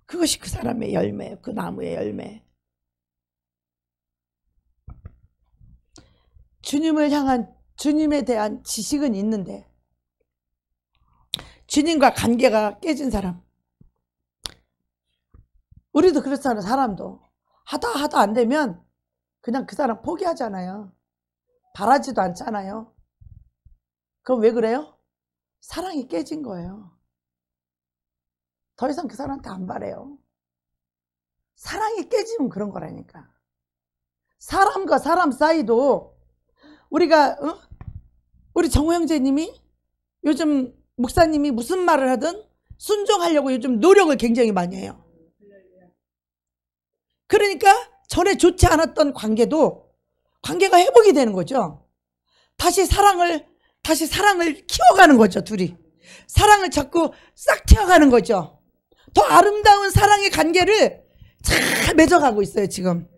그것이 그 사람의 열매예요. 그 나무의 열매. 주님을 향한 주님에 대한 지식은 있는데 주님과 관계가 깨진 사람. 우리도 그렇잖아요. 사람도 하다 안 되면 그냥 그 사람 포기하잖아요. 바라지도 않잖아요. 그럼 왜 그래요? 사랑이 깨진 거예요. 더 이상 그 사람한테 안 바래요. 사랑이 깨지면 그런 거라니까. 사람과 사람 사이도 우리가 우리 정호 형제님이 요즘 목사님이 무슨 말을 하든 순종하려고 요즘 노력을 굉장히 많이 해요. 그러니까 전에 좋지 않았던 관계가 회복이 되는 거죠. 다시 사랑을 키워가는 거죠. 둘이 사랑을 자꾸 싹 튀어가는 거죠. 더 아름다운 사랑의 관계를 잘 맺어가고 있어요. 지금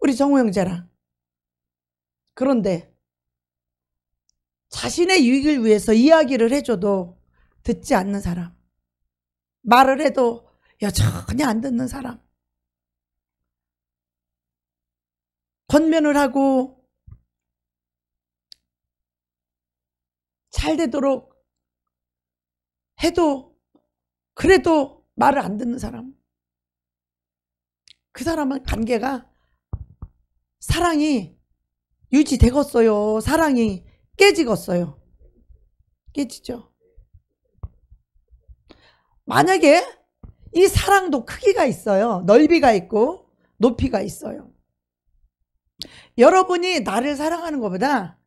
우리 정호 형제랑. 그런데 자신의 유익을 위해서 이야기를 해줘도 듣지 않는 사람, 말을 해도 전혀 안 듣는 사람, 권면을 하고 잘 되도록 해도 그래도 말을 안 듣는 사람, 그 사람은 관계가 사랑이 유지되겠어요? 사랑이 깨지겠어요? 깨지죠. 만약에 이 사랑도 크기가 있어요. 넓이가 있고 높이가 있어요. 여러분이 나를 사랑하는 것보다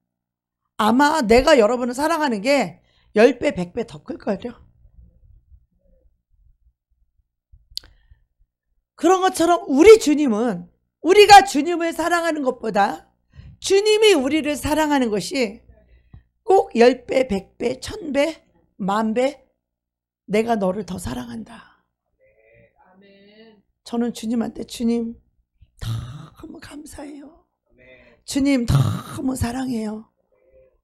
아마 내가 여러분을 사랑하는 게 10배, 100배 더 클걸요. 그런 것처럼 우리 주님은 우리가 주님을 사랑하는 것보다 주님이 우리를 사랑하는 것이 꼭 10배, 100배, 1000배, 10,000배 내가 너를 더 사랑한다. 저는 주님한테 주님 너무 감사해요. 주님 너무 사랑해요.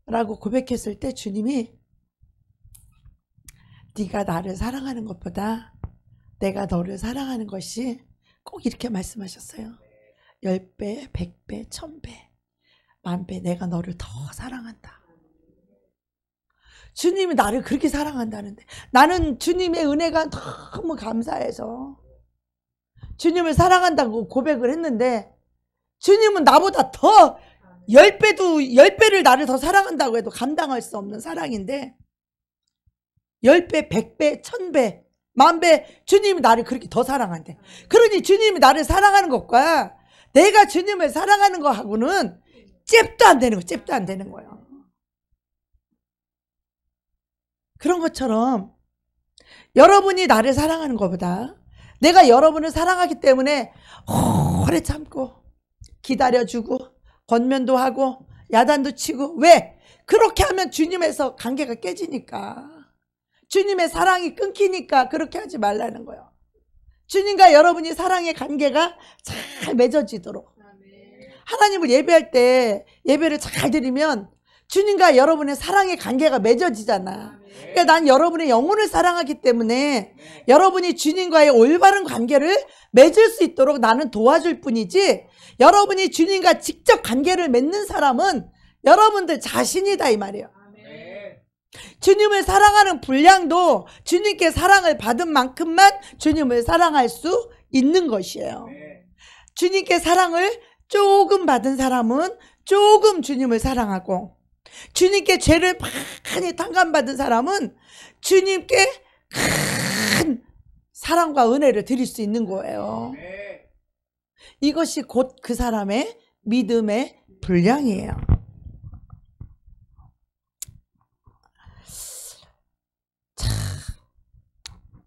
라고 고백했을 때 주님이 네가 나를 사랑하는 것보다 내가 너를 사랑하는 것이 꼭 이렇게 말씀하셨어요. 10배, 100배, 1000배, 10,000배 내가 너를 더 사랑한다. 주님이 나를 그렇게 사랑한다는데 나는 주님의 은혜가 너무 감사해서 주님을 사랑한다고 고백을 했는데 주님은 나보다 더 10배를 나를 더 사랑한다고 해도 감당할 수 없는 사랑인데 10배, 100배, 1000배, 10,000배 주님이 나를 그렇게 더 사랑한대. 그러니 주님이 나를 사랑하는 것과 내가 주님을 사랑하는 거하고는 잽도 안 되는 거예요. 잽도 안 되는 거예요. 그런 것처럼 여러분이 나를 사랑하는 것보다 내가 여러분을 사랑하기 때문에 오래 참고 기다려주고 권면도 하고 야단도 치고 왜? 그렇게 하면 주님에서 관계가 깨지니까 주님의 사랑이 끊기니까 그렇게 하지 말라는 거예요. 주님과 여러분이 사랑의 관계가 잘 맺어지도록 하나님을 예배할 때 예배를 잘 드리면 주님과 여러분의 사랑의 관계가 맺어지잖아. 그러니까 난 여러분의 영혼을 사랑하기 때문에 여러분이 주님과의 올바른 관계를 맺을 수 있도록 나는 도와줄 뿐이지 여러분이 주님과 직접 관계를 맺는 사람은 여러분들 자신이다 이 말이에요. 주님을 사랑하는 분량도 주님께 사랑을 받은 만큼만 주님을 사랑할 수 있는 것이에요. 주님께 사랑을 조금 받은 사람은 조금 주님을 사랑하고, 주님께 죄를 많이 탕감받은 사람은 주님께 큰 사랑과 은혜를 드릴 수 있는 거예요. 이것이 곧 그 사람의 믿음의 분량이에요. 자,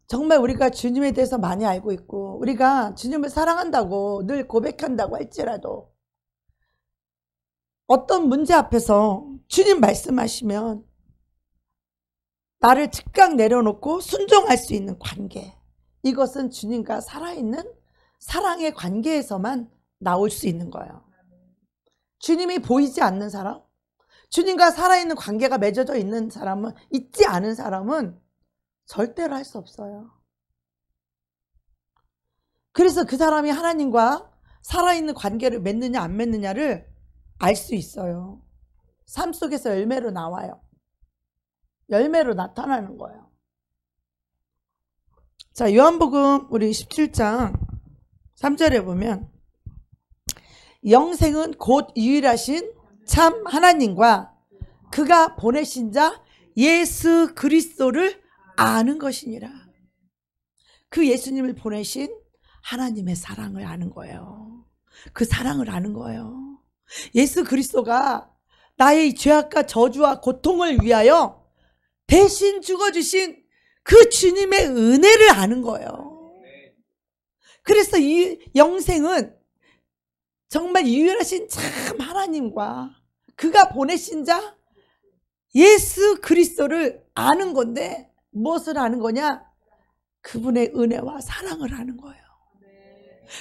정말 우리가 주님에 대해서 많이 알고 있고 우리가 주님을 사랑한다고 늘 고백한다고 할지라도 어떤 문제 앞에서 주님 말씀하시면 나를 즉각 내려놓고 순종할 수 있는 관계, 이것은 주님과 살아있는 사랑의 관계에서만 나올 수 있는 거예요. 주님이 보이지 않는 사람, 주님과 살아있는 관계가 맺어져 있는 사람은, 있지 않은 사람은 절대로 할 수 없어요. 그래서 그 사람이 하나님과 살아있는 관계를 맺느냐 안 맺느냐를 알 수 있어요. 삶 속에서 열매로 나와요. 열매로 나타나는 거예요. 자, 요한복음 우리 17장 3절에 보면 영생은 곧 유일하신 참 하나님과 그가 보내신 자 예수 그리스도를 아는 것이니라. 그 예수님을 보내신 하나님의 사랑을 아는 거예요. 그 사랑을 아는 거예요. 예수 그리스도가 나의 죄악과 저주와 고통을 위하여 대신 죽어주신 그 주님의 은혜를 아는 거예요. 그래서 이 영생은 정말 유일하신 참 하나님과 그가 보내신 자 예수 그리스도를 아는 건데, 무엇을 아는 거냐? 그분의 은혜와 사랑을 아는 거예요.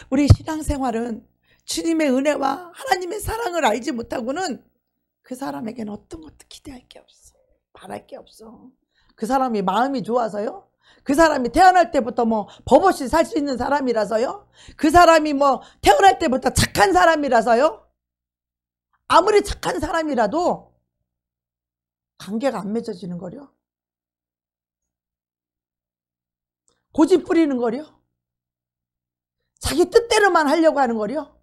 우리 신앙생활은 주님의 은혜와 하나님의 사랑을 알지 못하고는 그 사람에게는 어떤 것도 기대할 게 없어. 바랄 게 없어. 그 사람이 마음이 좋아서요? 그 사람이 태어날 때부터 뭐 법 없이 살 수 있는 사람이라서요? 그 사람이 뭐 태어날 때부터 착한 사람이라서요? 아무리 착한 사람이라도 관계가 안 맺어지는 거려. 고집 부리는 거려. 자기 뜻대로만 하려고 하는 거려.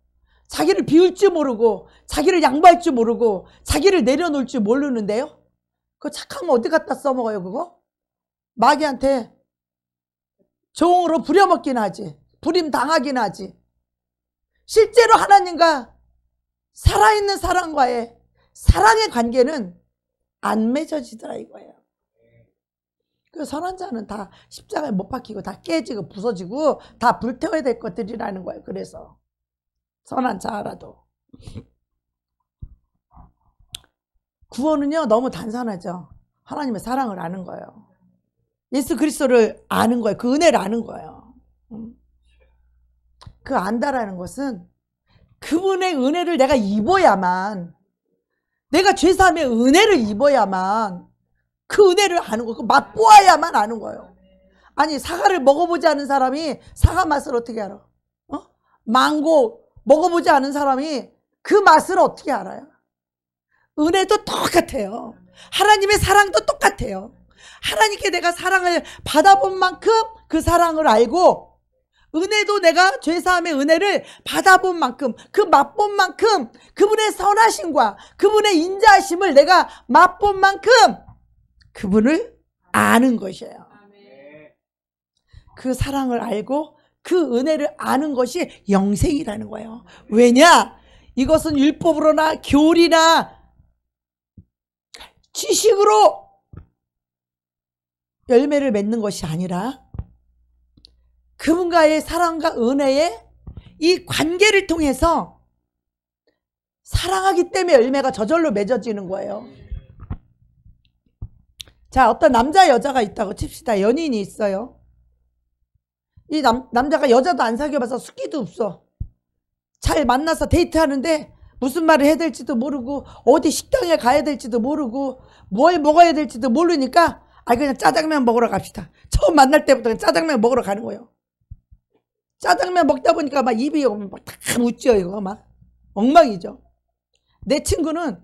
자기를 비울 줄 모르고, 자기를 양보할 줄 모르고, 자기를 내려놓을 줄 모르는데요. 그거 착한 거 어디 갖다 써먹어요, 그거? 마귀한테 종으로 부려먹긴 하지. 부림당하긴 하지. 실제로 하나님과 살아있는 사랑과의 사랑의 관계는 안 맺어지더라 이거예요. 그 선한 자는 다 십자가에 못 박히고 다 깨지고 부서지고 다 불태워야 될 것들이라는 거예요. 그래서 선한 자라도. 구원은요 너무 단순하죠. 하나님의 사랑을 아는 거예요. 예수 그리스도를 아는 거예요. 그 은혜를 아는 거예요. 그 안다라는 것은 그분의 은혜를 내가 입어야만, 내가 죄사함의 은혜를 입어야만 그 은혜를 아는 거예요. 맛보아야만 아는 거예요. 아니 사과를 먹어보지 않은 사람이 사과 맛을 어떻게 알아? 망고 먹어보지 않은 사람이 그 맛을 어떻게 알아요? 은혜도 똑같아요. 하나님의 사랑도 똑같아요. 하나님께 내가 사랑을 받아본 만큼 그 사랑을 알고, 은혜도 내가 죄사함의 은혜를 받아본 만큼, 그 맛본 만큼 그분의 선하심과 그분의 인자하심을 내가 맛본 만큼 그분을 아는 것이에요. 그 사랑을 알고 그 은혜를 아는 것이 영생이라는 거예요. 왜냐? 이것은 율법으로나 교리나 지식으로 열매를 맺는 것이 아니라 그분과의 사랑과 은혜의 이 관계를 통해서 사랑하기 때문에 열매가 저절로 맺어지는 거예요. 자, 어떤 남자 여자가 있다고 칩시다. 연인이 있어요. 이 남자가 여자도 안 사귀어봐서 숙기도 없어. 잘 만나서 데이트하는데 무슨 말을 해야 될지도 모르고 어디 식당에 가야 될지도 모르고 뭘 먹어야 될지도 모르니까 그냥 짜장면 먹으러 갑시다. 처음 만날 때부터 그냥 짜장면 먹으러 가는 거예요. 짜장면 먹다 보니까 막 입이 막 다 묻죠. 이거 막 엉망이죠. 내 친구는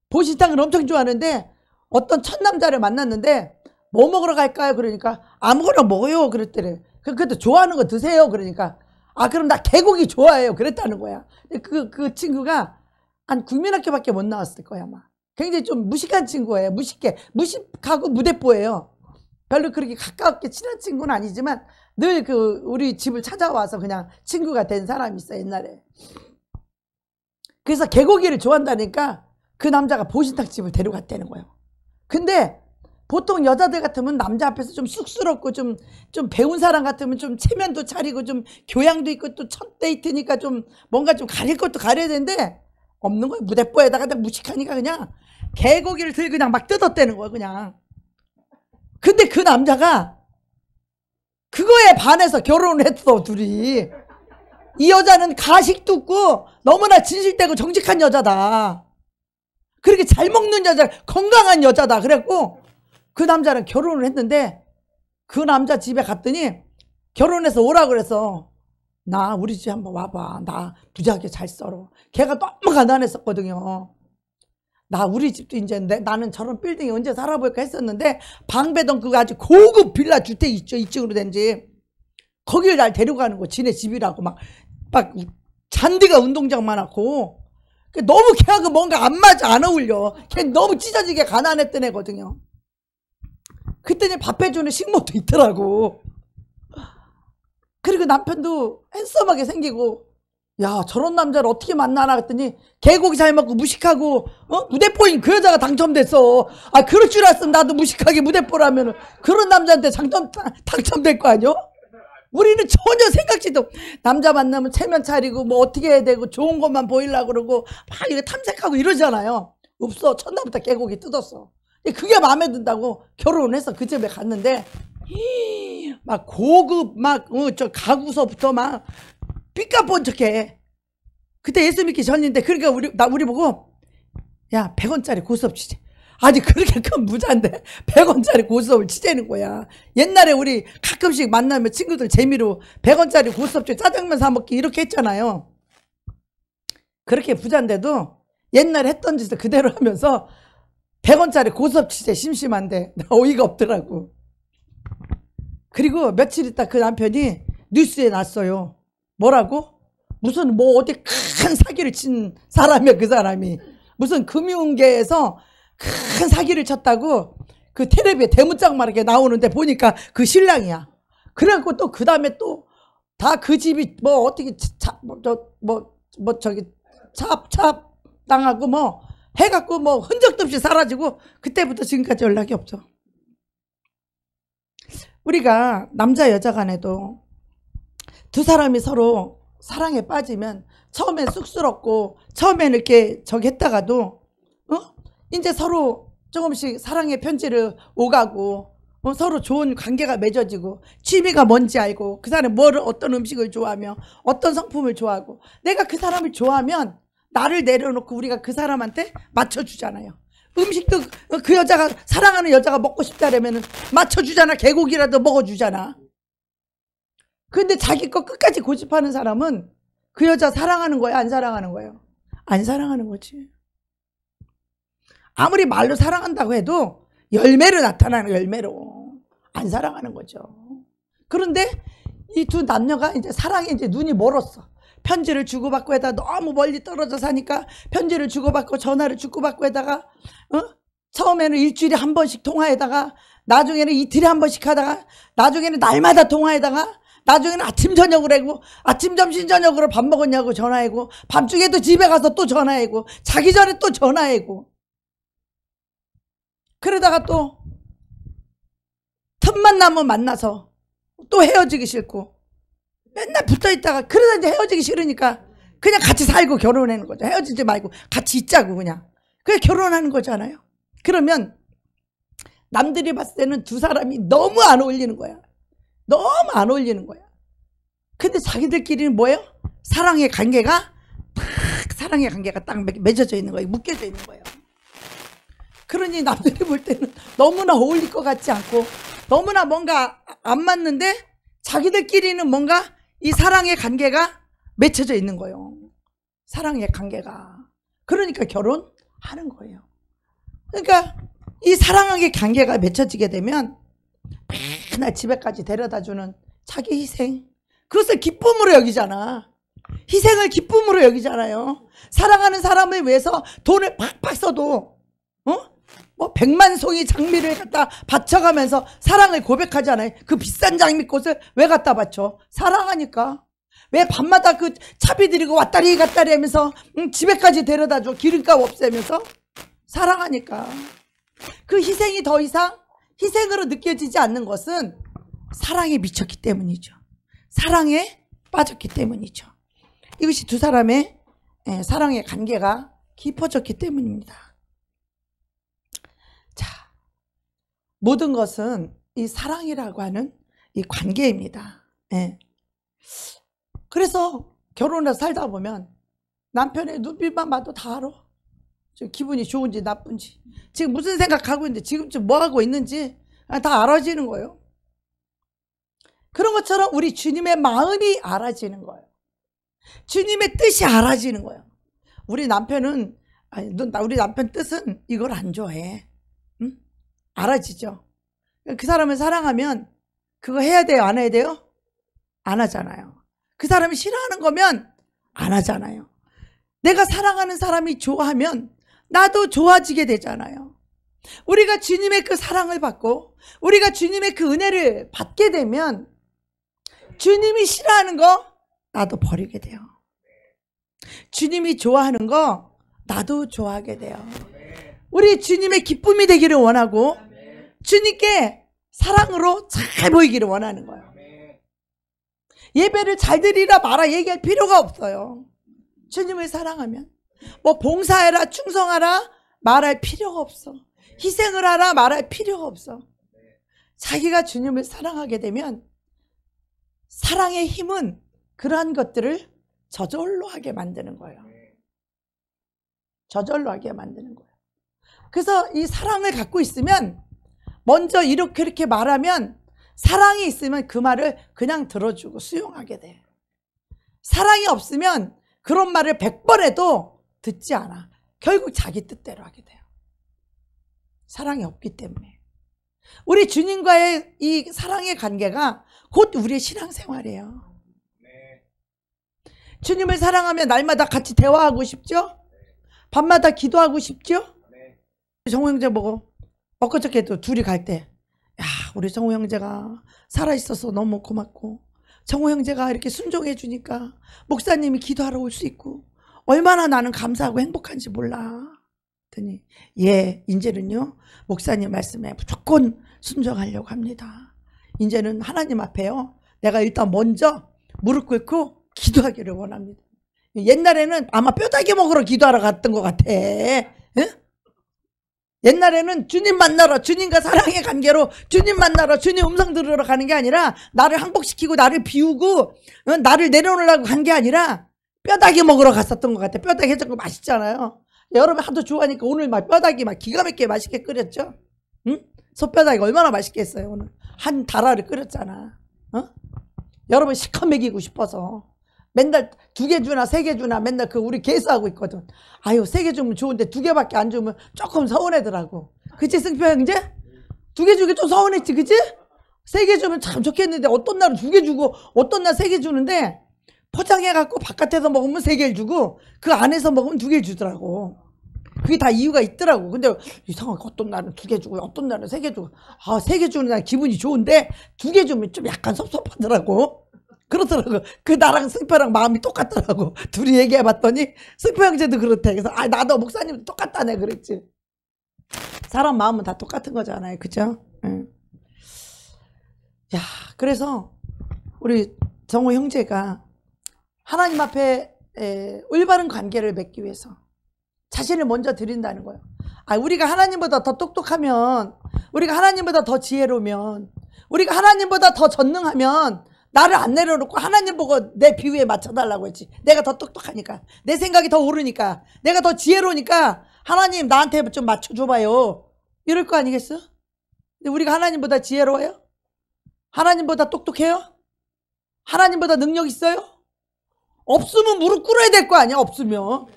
보신탕을 엄청 좋아하는데 어떤 첫 남자를 만났는데 뭐 먹으러 갈까요? 그러니까 아무거나 먹어요. 그랬더래. 그래도 좋아하는 거 드세요. 그러니까 아, 그럼 나 개고기 좋아해요. 그랬다는 거야. 그 친구가 한 국민학교밖에 못 나왔을 거야, 아마. 굉장히 좀 무식한 친구예요. 무식하고 무대뽀예요. 별로 그렇게 가깝게 친한 친구는 아니지만 늘 우리 집을 찾아와서 그냥 친구가 된 사람이 있어, 옛날에. 그래서 개고기를 좋아한다니까 그 남자가 보신탕집을 데려갔다는 거예요. 근데 보통 여자들 같으면 남자 앞에서 좀 쑥스럽고 좀 배운 사람 같으면 좀 체면도 차리고 좀 교양도 있고 또 첫 데이트니까 좀 뭔가 좀 가릴 것도 가려야 되는데 없는 거예요. 무대뽀에다가 무식하니까 그냥 개고기를 들고 그냥 막 뜯었다는 거예요, 그냥. 근데 그 남자가 그거에 반해서 결혼을 했어, 둘이. 이 여자는 가식도 없고 너무나 진실되고 정직한 여자다. 그렇게 잘 먹는 여자, 건강한 여자다. 그래갖고 그 남자랑 결혼을 했는데 그 남자 집에 갔더니 결혼해서 오라고 그래서 나 우리 집에 한번 와봐. 나 부자하게 잘 썰어. 걔가 너무 가난했었거든요. 나 우리 집도 이제 나는 저런 빌딩에 언제 살아볼까 했었는데 방배동 그거 아주 고급 빌라 주택 있죠. 2층으로 된 집. 거길 날 데려가는 거 지네 집이라고 막 잔디가 운동장 많았고 너무 걔하고 뭔가 안 맞아, 안 어울려. 걔 너무 찢어지게 가난했던 애거든요. 그때는 밥 해주는 식모도 있더라고. 그리고 남편도 핸섬하게 생기고 야, 저런 남자를 어떻게 만나나 했더니 개고기 잘 먹고 무식하고 무대뽀인 그 여자가 당첨됐어. 아, 그럴 줄 알았으면 나도 무식하게 무대뽀라면 그런 남자한테 당첨될 거 아니요? 우리는 전혀 생각지도. 남자 만나면 체면 차리고 뭐 어떻게 해야 되고 좋은 것만 보이려고 그러고 막 이렇게 탐색하고 이러잖아요. 없어. 첫날부터 개고기 뜯었어. 그게 마음에 든다고 결혼을 해서 그 집에 갔는데 막 고급 저 가구서부터 막 삐까뻔쩍해. 그때 예수 믿기 전인데 그러니까 우리 보고 야, 100원짜리 고스톱 치재. 아니, 그렇게 큰 부자인데 100원짜리 고스톱을 치재는 거야. 옛날에 우리 가끔씩 만나면 친구들 재미로 100원짜리 고스톱 중 짜장면 사 먹기 이렇게 했잖아요. 그렇게 부자인데도 옛날에 했던 짓을 그대로 하면서 100원짜리 고스톱 치재. 심심한데 어이가 없더라고. 그리고 며칠 있다 그 남편이 뉴스에 났어요. 뭐라고? 무슨 뭐 어디 큰 사기를 친 사람이야, 그 사람이. 무슨 금융계에서 큰 사기를 쳤다고 그 텔레비에 대문짝만 이렇게 나오는데 보니까 그 신랑이야. 그래갖고 또 그 다음에 또 다 그 집이 뭐 어떻게 저기 찹 당하고 뭐 해갖고 뭐 흔적도 없이 사라지고 그때부터 지금까지 연락이 없죠. 우리가 남자 여자 간에도 두 사람이 서로 사랑에 빠지면 처음엔 쑥스럽고 처음엔 이렇게 저기 했다가도 이제 서로 조금씩 사랑의 편지를 오가고 서로 좋은 관계가 맺어지고 취미가 뭔지 알고 그 사람이 어떤 음식을 좋아하며 어떤 성품을 좋아하고 내가 그 사람을 좋아하면 나를 내려놓고 우리가 그 사람한테 맞춰주잖아요. 음식도 그 여자가 사랑하는 여자가 먹고 싶다라면 맞춰주잖아. 개고기라도 먹어주잖아. 근데 자기 거 끝까지 고집하는 사람은 그 여자 사랑하는 거야, 안 사랑하는 거예요? 안 사랑하는 거지. 아무리 말로 사랑한다고 해도 열매로 나타나는 열매로 안 사랑하는 거죠. 그런데 이 두 남녀가 이제 사랑에 이제 눈이 멀었어. 편지를 주고받고 해다 너무 멀리 떨어져 사니까 편지를 주고받고 전화를 주고받고 해다가 처음에는 일주일에 한 번씩 통화에다가 나중에는 이틀에 한 번씩 하다가 나중에는 날마다 통화에다가 나중에는 아침 저녁으로 하고 아침 점심 저녁으로 밥 먹었냐고 전화하고 밤중에도 집에 가서 또 전화하고 자기 전에 또 전화하고 그러다가 또 틈만 나면 만나서 또 헤어지기 싫고 맨날 붙어있다가 그러다 이제 헤어지기 싫으니까 그냥 같이 살고 결혼하는 거죠. 헤어지지 말고 같이 있자고 그냥. 그래 결혼하는 거잖아요. 그러면 남들이 봤을 때는 두 사람이 너무 안 어울리는 거야. 너무 안 어울리는 거야. 근데 자기들끼리는 뭐예요? 사랑의 관계가 딱 맺어져 있는 거예요. 묶여져 있는 거예요. 그러니 남들이 볼 때는 너무나 어울릴 것 같지 않고 너무나 뭔가 안 맞는데 자기들끼리는 뭔가 이 사랑의 관계가 맺혀져 있는 거예요. 사랑의 관계가. 그러니까 결혼하는 거예요. 그러니까 이 사랑의 관계가 맺혀지게 되면 맨날 집에까지 데려다주는 자기 희생, 그것을 기쁨으로 여기잖아. 희생을 기쁨으로 여기잖아요. 사랑하는 사람을 위해서 돈을 팍팍 써도 뭐 100만 송이 장미를 갖다 바쳐가면서 사랑을 고백하잖아요. 그 비싼 장미꽃을 왜 갖다 바쳐? 사랑하니까. 왜 밤마다 그 차비 들이고 왔다리 갔다리 하면서 집에까지 데려다줘. 기름값 없애면서. 사랑하니까. 그 희생이 더 이상 희생으로 느껴지지 않는 것은 사랑에 미쳤기 때문이죠. 사랑에 빠졌기 때문이죠. 이것이 두 사람의 사랑의 관계가 깊어졌기 때문입니다. 자, 모든 것은 이 사랑이라고 하는 이 관계입니다. 그래서 결혼해서 살다 보면 남편의 눈빛만 봐도 다 알아. 지금 기분이 좋은지 나쁜지, 지금 무슨 생각하고 있는지, 지금 뭐 하고 있는지 다 알아지는 거예요. 그런 것처럼 우리 주님의 마음이 알아지는 거예요. 주님의 뜻이 알아지는 거예요. 우리 남편은, 우리 남편 뜻은 이걸 안 좋아해. 응? 알아지죠. 그 사람을 사랑하면 그거 해야 돼요? 안 해야 돼요? 안 하잖아요. 그 사람이 싫어하는 거면 안 하잖아요. 내가 사랑하는 사람이 좋아하면 나도 좋아지게 되잖아요. 우리가 주님의 그 사랑을 받고 우리가 주님의 그 은혜를 받게 되면 주님이 싫어하는 거 나도 버리게 돼요. 주님이 좋아하는 거 나도 좋아하게 돼요. 우리 주님의 기쁨이 되기를 원하고 주님께 사랑으로 잘 보이기를 원하는 거예요. 예배를 잘 드리라 마라 얘기할 필요가 없어요. 주님을 사랑하면 뭐 봉사해라 충성하라 말할 필요가 없어. 희생을 하라 말할 필요가 없어. 자기가 주님을 사랑하게 되면 사랑의 힘은 그러한 것들을 저절로 하게 만드는 거예요. 저절로 하게 만드는 거예요. 그래서 이 사랑을 갖고 있으면 먼저 이렇게 말하면 사랑이 있으면 그 말을 그냥 들어주고 수용하게 돼. 사랑이 없으면 그런 말을 100번 해도 듣지 않아. 결국 자기 뜻대로 하게 돼요. 사랑이 없기 때문에. 우리 주님과의 이 사랑의 관계가 곧 우리의 신앙생활이에요. 주님을 사랑하면 날마다 같이 대화하고 싶죠? 밤마다 기도하고 싶죠? 정우 형제 보고 엊그저께도 둘이 갈 때 야, 우리 정우 형제가 살아있어서 너무 고맙고 정우 형제가 이렇게 순종해 주니까 목사님이 기도하러 올 수 있고 얼마나 나는 감사하고 행복한지 몰라. 그랬더니 예, 이제는요 목사님 말씀에 무조건 순종하려고 합니다. 이제는 하나님 앞에요 내가 일단 먼저 무릎 꿇고 기도하기를 원합니다. 옛날에는 아마 뼈다귀 먹으러 기도하러 갔던 것 같아. 예? 옛날에는 주님 만나러 주님과 사랑의 관계로 주님 만나러 주님 음성 들으러 가는 게 아니라 나를 항복시키고 나를 비우고 나를 내려놓으려고 간 게 아니라 뼈다귀 먹으러 갔었던 것 같아. 뼈다귀 해장국 맛있잖아요. 여러분 하도 좋아하니까 오늘 막 뼈다귀 막 기가 막히게 맛있게 끓였죠. 응? 소뼈다귀 얼마나 맛있겠어요. 오늘 한 달아를 끓였잖아. 여러분 실컷 먹이고 싶어서 맨날 2개 주나 3개 주나 맨날 그 우리 개수하고 있거든. 아유 3개 주면 좋은데 2개밖에 안 주면 조금 서운하더라고. 그치 승표 형제? 2개 주기 좀 서운했지 그치? 3개 주면 참 좋겠는데 어떤 날은 2개 주고 어떤 날 3개 주는데 포장해갖고 바깥에서 먹으면 3개를 주고 그 안에서 먹으면 2개를 주더라고. 그게 다 이유가 있더라고. 근데 이상하게 어떤 날은 2개 주고 어떤 날은 3개 주고 3개 주는 날 기분이 좋은데 2개 주면 좀 약간 섭섭하더라고. 그렇더라고. 그 나랑 승표랑 마음이 똑같더라고. 둘이 얘기해봤더니 승표 형제도 그렇대. 그래서 나도 목사님도 똑같다네 그랬지. 사람 마음은 다 똑같은 거잖아요. 그죠? 응. 야, 그래서 우리 정호 형제가 하나님 앞에 올바른 관계를 맺기 위해서 자신을 먼저 드린다는 거예요. 우리가 하나님보다 더 똑똑하면, 우리가 하나님보다 더 지혜로우면, 우리가 하나님보다 더 전능하면 나를 안 내려놓고 하나님 보고 내 비유에 맞춰달라고 했지. 내가 더 똑똑하니까, 내 생각이 더 옳으니까, 내가 더 지혜로우니까 하나님 나한테 좀 맞춰줘봐요. 이럴 거 아니겠어? 근데 우리가 하나님보다 지혜로워요? 하나님보다 똑똑해요? 하나님보다 능력 있어요? 없으면 무릎 꿇어야 될 거 아니야. 없으면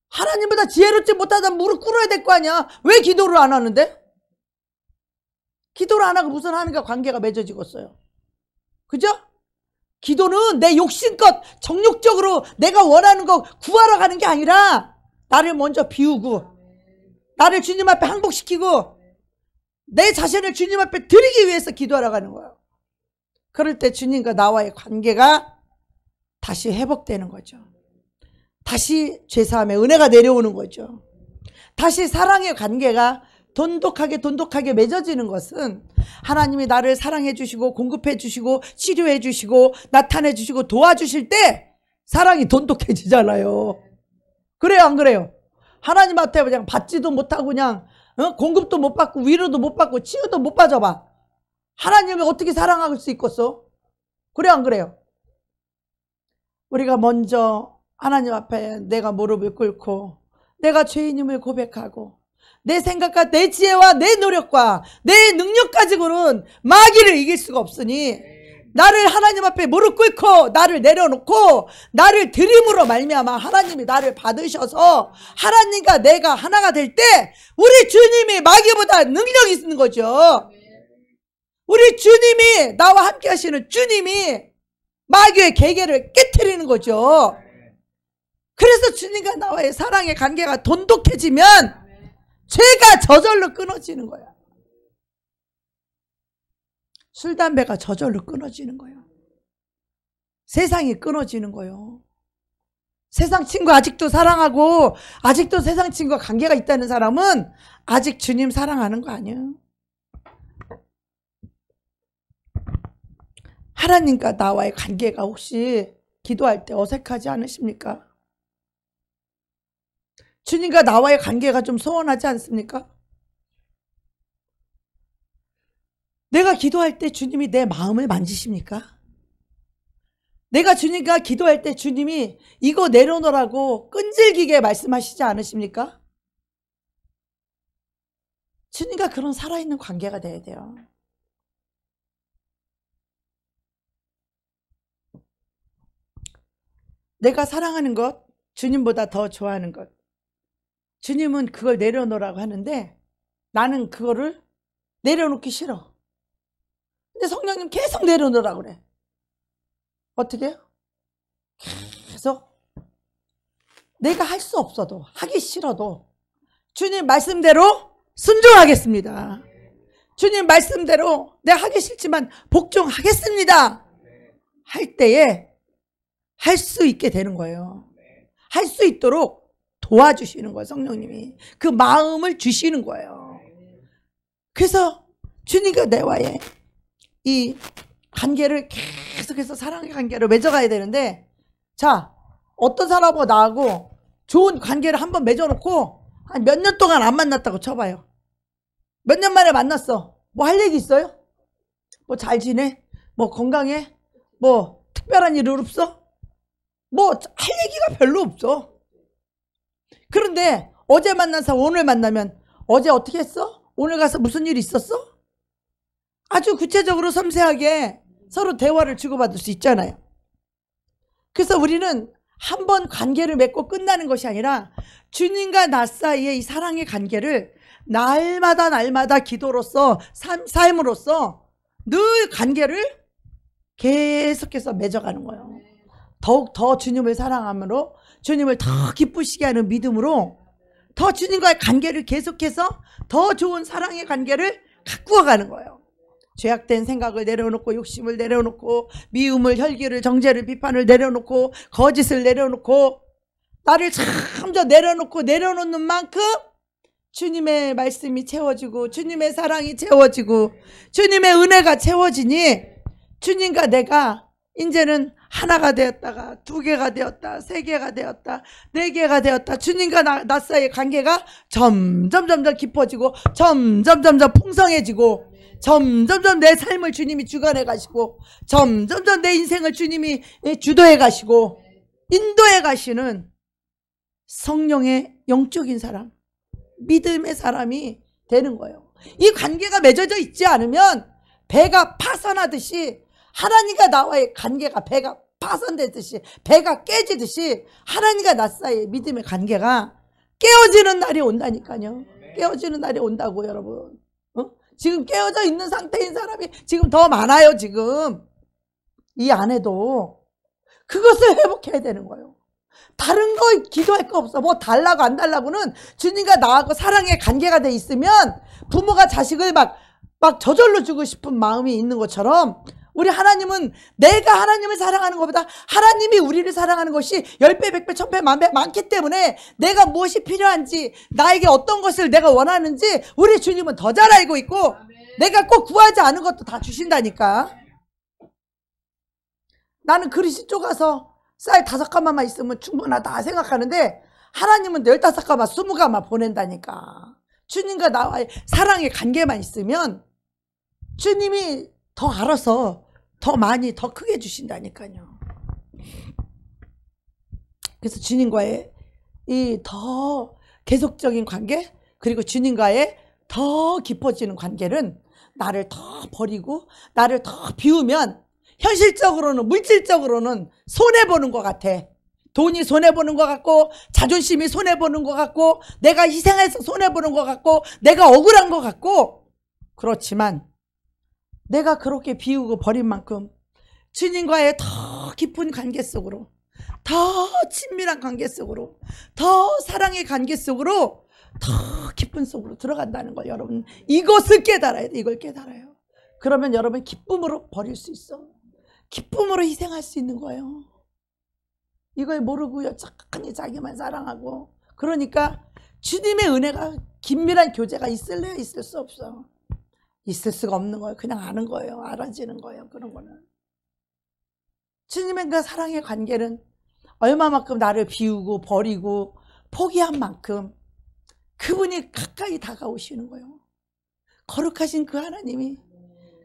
하나님보다 지혜롭지 못하다면 무릎 꿇어야 될 거 아니야. 왜 기도를 안 하는데? 기도를 안 하고 무슨 하나님과 관계가 맺어지겠어요? 그죠? 기도는 내 욕심껏 정욕적으로 내가 원하는 거 구하러 가는 게 아니라 나를 먼저 비우고 나를 주님 앞에 항복시키고 내 자신을 주님 앞에 드리기 위해서 기도하러 가는 거예요. 그럴 때 주님과 나와의 관계가 다시 회복되는 거죠. 다시 죄사함의 은혜가 내려오는 거죠. 다시 사랑의 관계가 돈독하게 맺어지는 것은 하나님이 나를 사랑해 주시고 공급해 주시고 치료해 주시고 나타내 주시고 도와주실 때 사랑이 돈독해지잖아요. 그래요, 안 그래요? 하나님한테 그냥 받지도 못하고 그냥 공급도 못 받고 위로도 못 받고 치유도 못 받아봐. 하나님이 어떻게 사랑할 수 있겠어? 그래요, 안 그래요? 우리가 먼저 하나님 앞에 내가 무릎을 꿇고 내가 죄인임을 고백하고 내 생각과 내 지혜와 내 노력과 내 능력 가지고는 마귀를 이길 수가 없으니 나를 하나님 앞에 무릎 꿇고 나를 내려놓고 나를 드림으로 말미암아 하나님이 나를 받으셔서 하나님과 내가 하나가 될 때 우리 주님이 마귀보다 능력이 있는 거죠. 우리 주님이 나와 함께 하시는 주님이 마귀의 계계를 깨트리는 거죠. 그래서 주님과 나와의 사랑의 관계가 돈독해지면 죄가 저절로 끊어지는 거야. 술, 담배가 저절로 끊어지는 거예요. 세상이 끊어지는 거예요. 세상 친구 아직도 사랑하고 아직도 세상 친구와 관계가 있다는 사람은 아직 주님 사랑하는 거 아니에요. 하나님과 나와의 관계가 혹시 기도할 때 어색하지 않으십니까? 주님과 나와의 관계가 좀 소원하지 않습니까? 내가 기도할 때 주님이 내 마음을 만지십니까? 내가 주님과 기도할 때 주님이 이거 내려놓으라고 끈질기게 말씀하시지 않으십니까? 주님과 그런 살아있는 관계가 돼야 돼요. 내가 사랑하는 것, 주님보다 더 좋아하는 것. 주님은 그걸 내려놓으라고 하는데 나는 그거를 내려놓기 싫어. 근데 성령님 계속 내려놓으라고 그래. 어떻게 해요? 계속 내가 할 수 없어도 하기 싫어도 주님 말씀대로 순종하겠습니다. 주님 말씀대로 내가 하기 싫지만 복종하겠습니다. 할 때에 할 수 있게 되는 거예요. 할 수 있도록 도와주시는 거예요. 성령님이 그 마음을 주시는 거예요. 그래서 주님과 내와의 이 관계를 계속해서 사랑의 관계를 맺어가야 되는데, 자, 어떤 사람하고 나하고 좋은 관계를 한번 맺어놓고 한 몇 년 동안 안 만났다고 쳐봐요. 몇 년 만에 만났어. 뭐 할 얘기 있어요? 뭐 잘 지내? 뭐 건강해? 뭐 특별한 일 없어? 뭐 할 얘기가 별로 없어. 그런데 어제 만난 사람 오늘 만나면 어제 어떻게 했어? 오늘 가서 무슨 일 있었어? 아주 구체적으로 섬세하게 서로 대화를 주고받을 수 있잖아요. 그래서 우리는 한 번 관계를 맺고 끝나는 것이 아니라 주님과 나 사이의 이 사랑의 관계를 날마다 기도로서 삶으로써 늘 관계를 계속해서 맺어가는 거예요. 더욱 더 주님을 사랑함으로 주님을 더 기쁘시게 하는 믿음으로 더 주님과의 관계를 계속해서 더 좋은 사랑의 관계를 가꾸어 가는 거예요. 죄악된 생각을 내려놓고 욕심을 내려놓고 미움을 혈기를 정죄를 비판을 내려놓고 거짓을 내려놓고 나를 참저 내려놓는 만큼 주님의 말씀이 채워지고 주님의 사랑이 채워지고 주님의 은혜가 채워지니 주님과 내가 이제는 하나가 되었다가 두 개가 되었다, 세 개가 되었다, 네 개가 되었다. 주님과 나 사이의 관계가 점점 깊어지고 점점 풍성해지고 점점 내 삶을 주님이 주관해 가시고 점점 내 인생을 주님이 주도해 가시고 인도해 가시는 성령의 영적인 사람, 믿음의 사람이 되는 거예요. 이 관계가 맺어져 있지 않으면 배가 파산하듯이 하나님과 나와의 관계가 배가 파산되듯이 배가 깨지듯이 하나님과 나 사이의 믿음의 관계가 깨어지는 날이 온다니까요. 깨어지는 날이 온다고 여러분. 지금 깨어져 있는 상태인 사람이 지금 더 많아요. 지금 이 안에도 그것을 회복해야 되는 거예요. 다른 거 기도할 거 없어. 뭐 달라고 안 달라고는 주님과 나하고 사랑의 관계가 돼 있으면 부모가 자식을 막 저절로 주고 싶은 마음이 있는 것처럼 우리 하나님은 내가 하나님을 사랑하는 것보다 하나님이 우리를 사랑하는 것이 10배, 100배, 1000배, 만배 많기 때문에 내가 무엇이 필요한지 나에게 어떤 것을 내가 원하는지 우리 주님은 더 잘 알고 있고 내가 꼭 구하지 않은 것도 다 주신다니까. 나는 그릇이 좁아서 쌀 5가마만 있으면 충분하다 생각하는데 하나님은 15가마, 20가마 보낸다니까. 주님과 나와의 사랑의 관계만 있으면 주님이 더 알아서 더 많이 더 크게 주신다니까요. 그래서 주님과의 이 더 계속적인 관계 그리고 주님과의 더 깊어지는 관계는 나를 더 버리고 나를 더 비우면 현실적으로는 물질적으로는 손해보는 것 같아. 돈이 손해보는 것 같고 자존심이 손해보는 것 같고 내가 희생해서 손해보는 것 같고 내가 억울한 것 같고 그렇지만 내가 그렇게 비우고 버린 만큼 주님과의 더 깊은 관계 속으로 더 친밀한 관계 속으로 더 사랑의 관계 속으로 더 깊은 속으로 들어간다는 걸 여러분 이것을 깨달아야 돼. 이걸 깨달아요. 그러면 여러분 기쁨으로 버릴 수 있어. 기쁨으로 희생할 수 있는 거예요. 이걸 모르고요 착하니 자기만 사랑하고 그러니까 주님의 은혜가 긴밀한 교제가 있을래요? 있을 수 없어. 있을 수가 없는 거예요. 그냥 아는 거예요. 알아지는 거예요. 그런 거는. 주님의 그 사랑의 관계는 얼마만큼 나를 비우고 버리고 포기한 만큼 그분이 가까이 다가오시는 거예요. 거룩하신 그 하나님이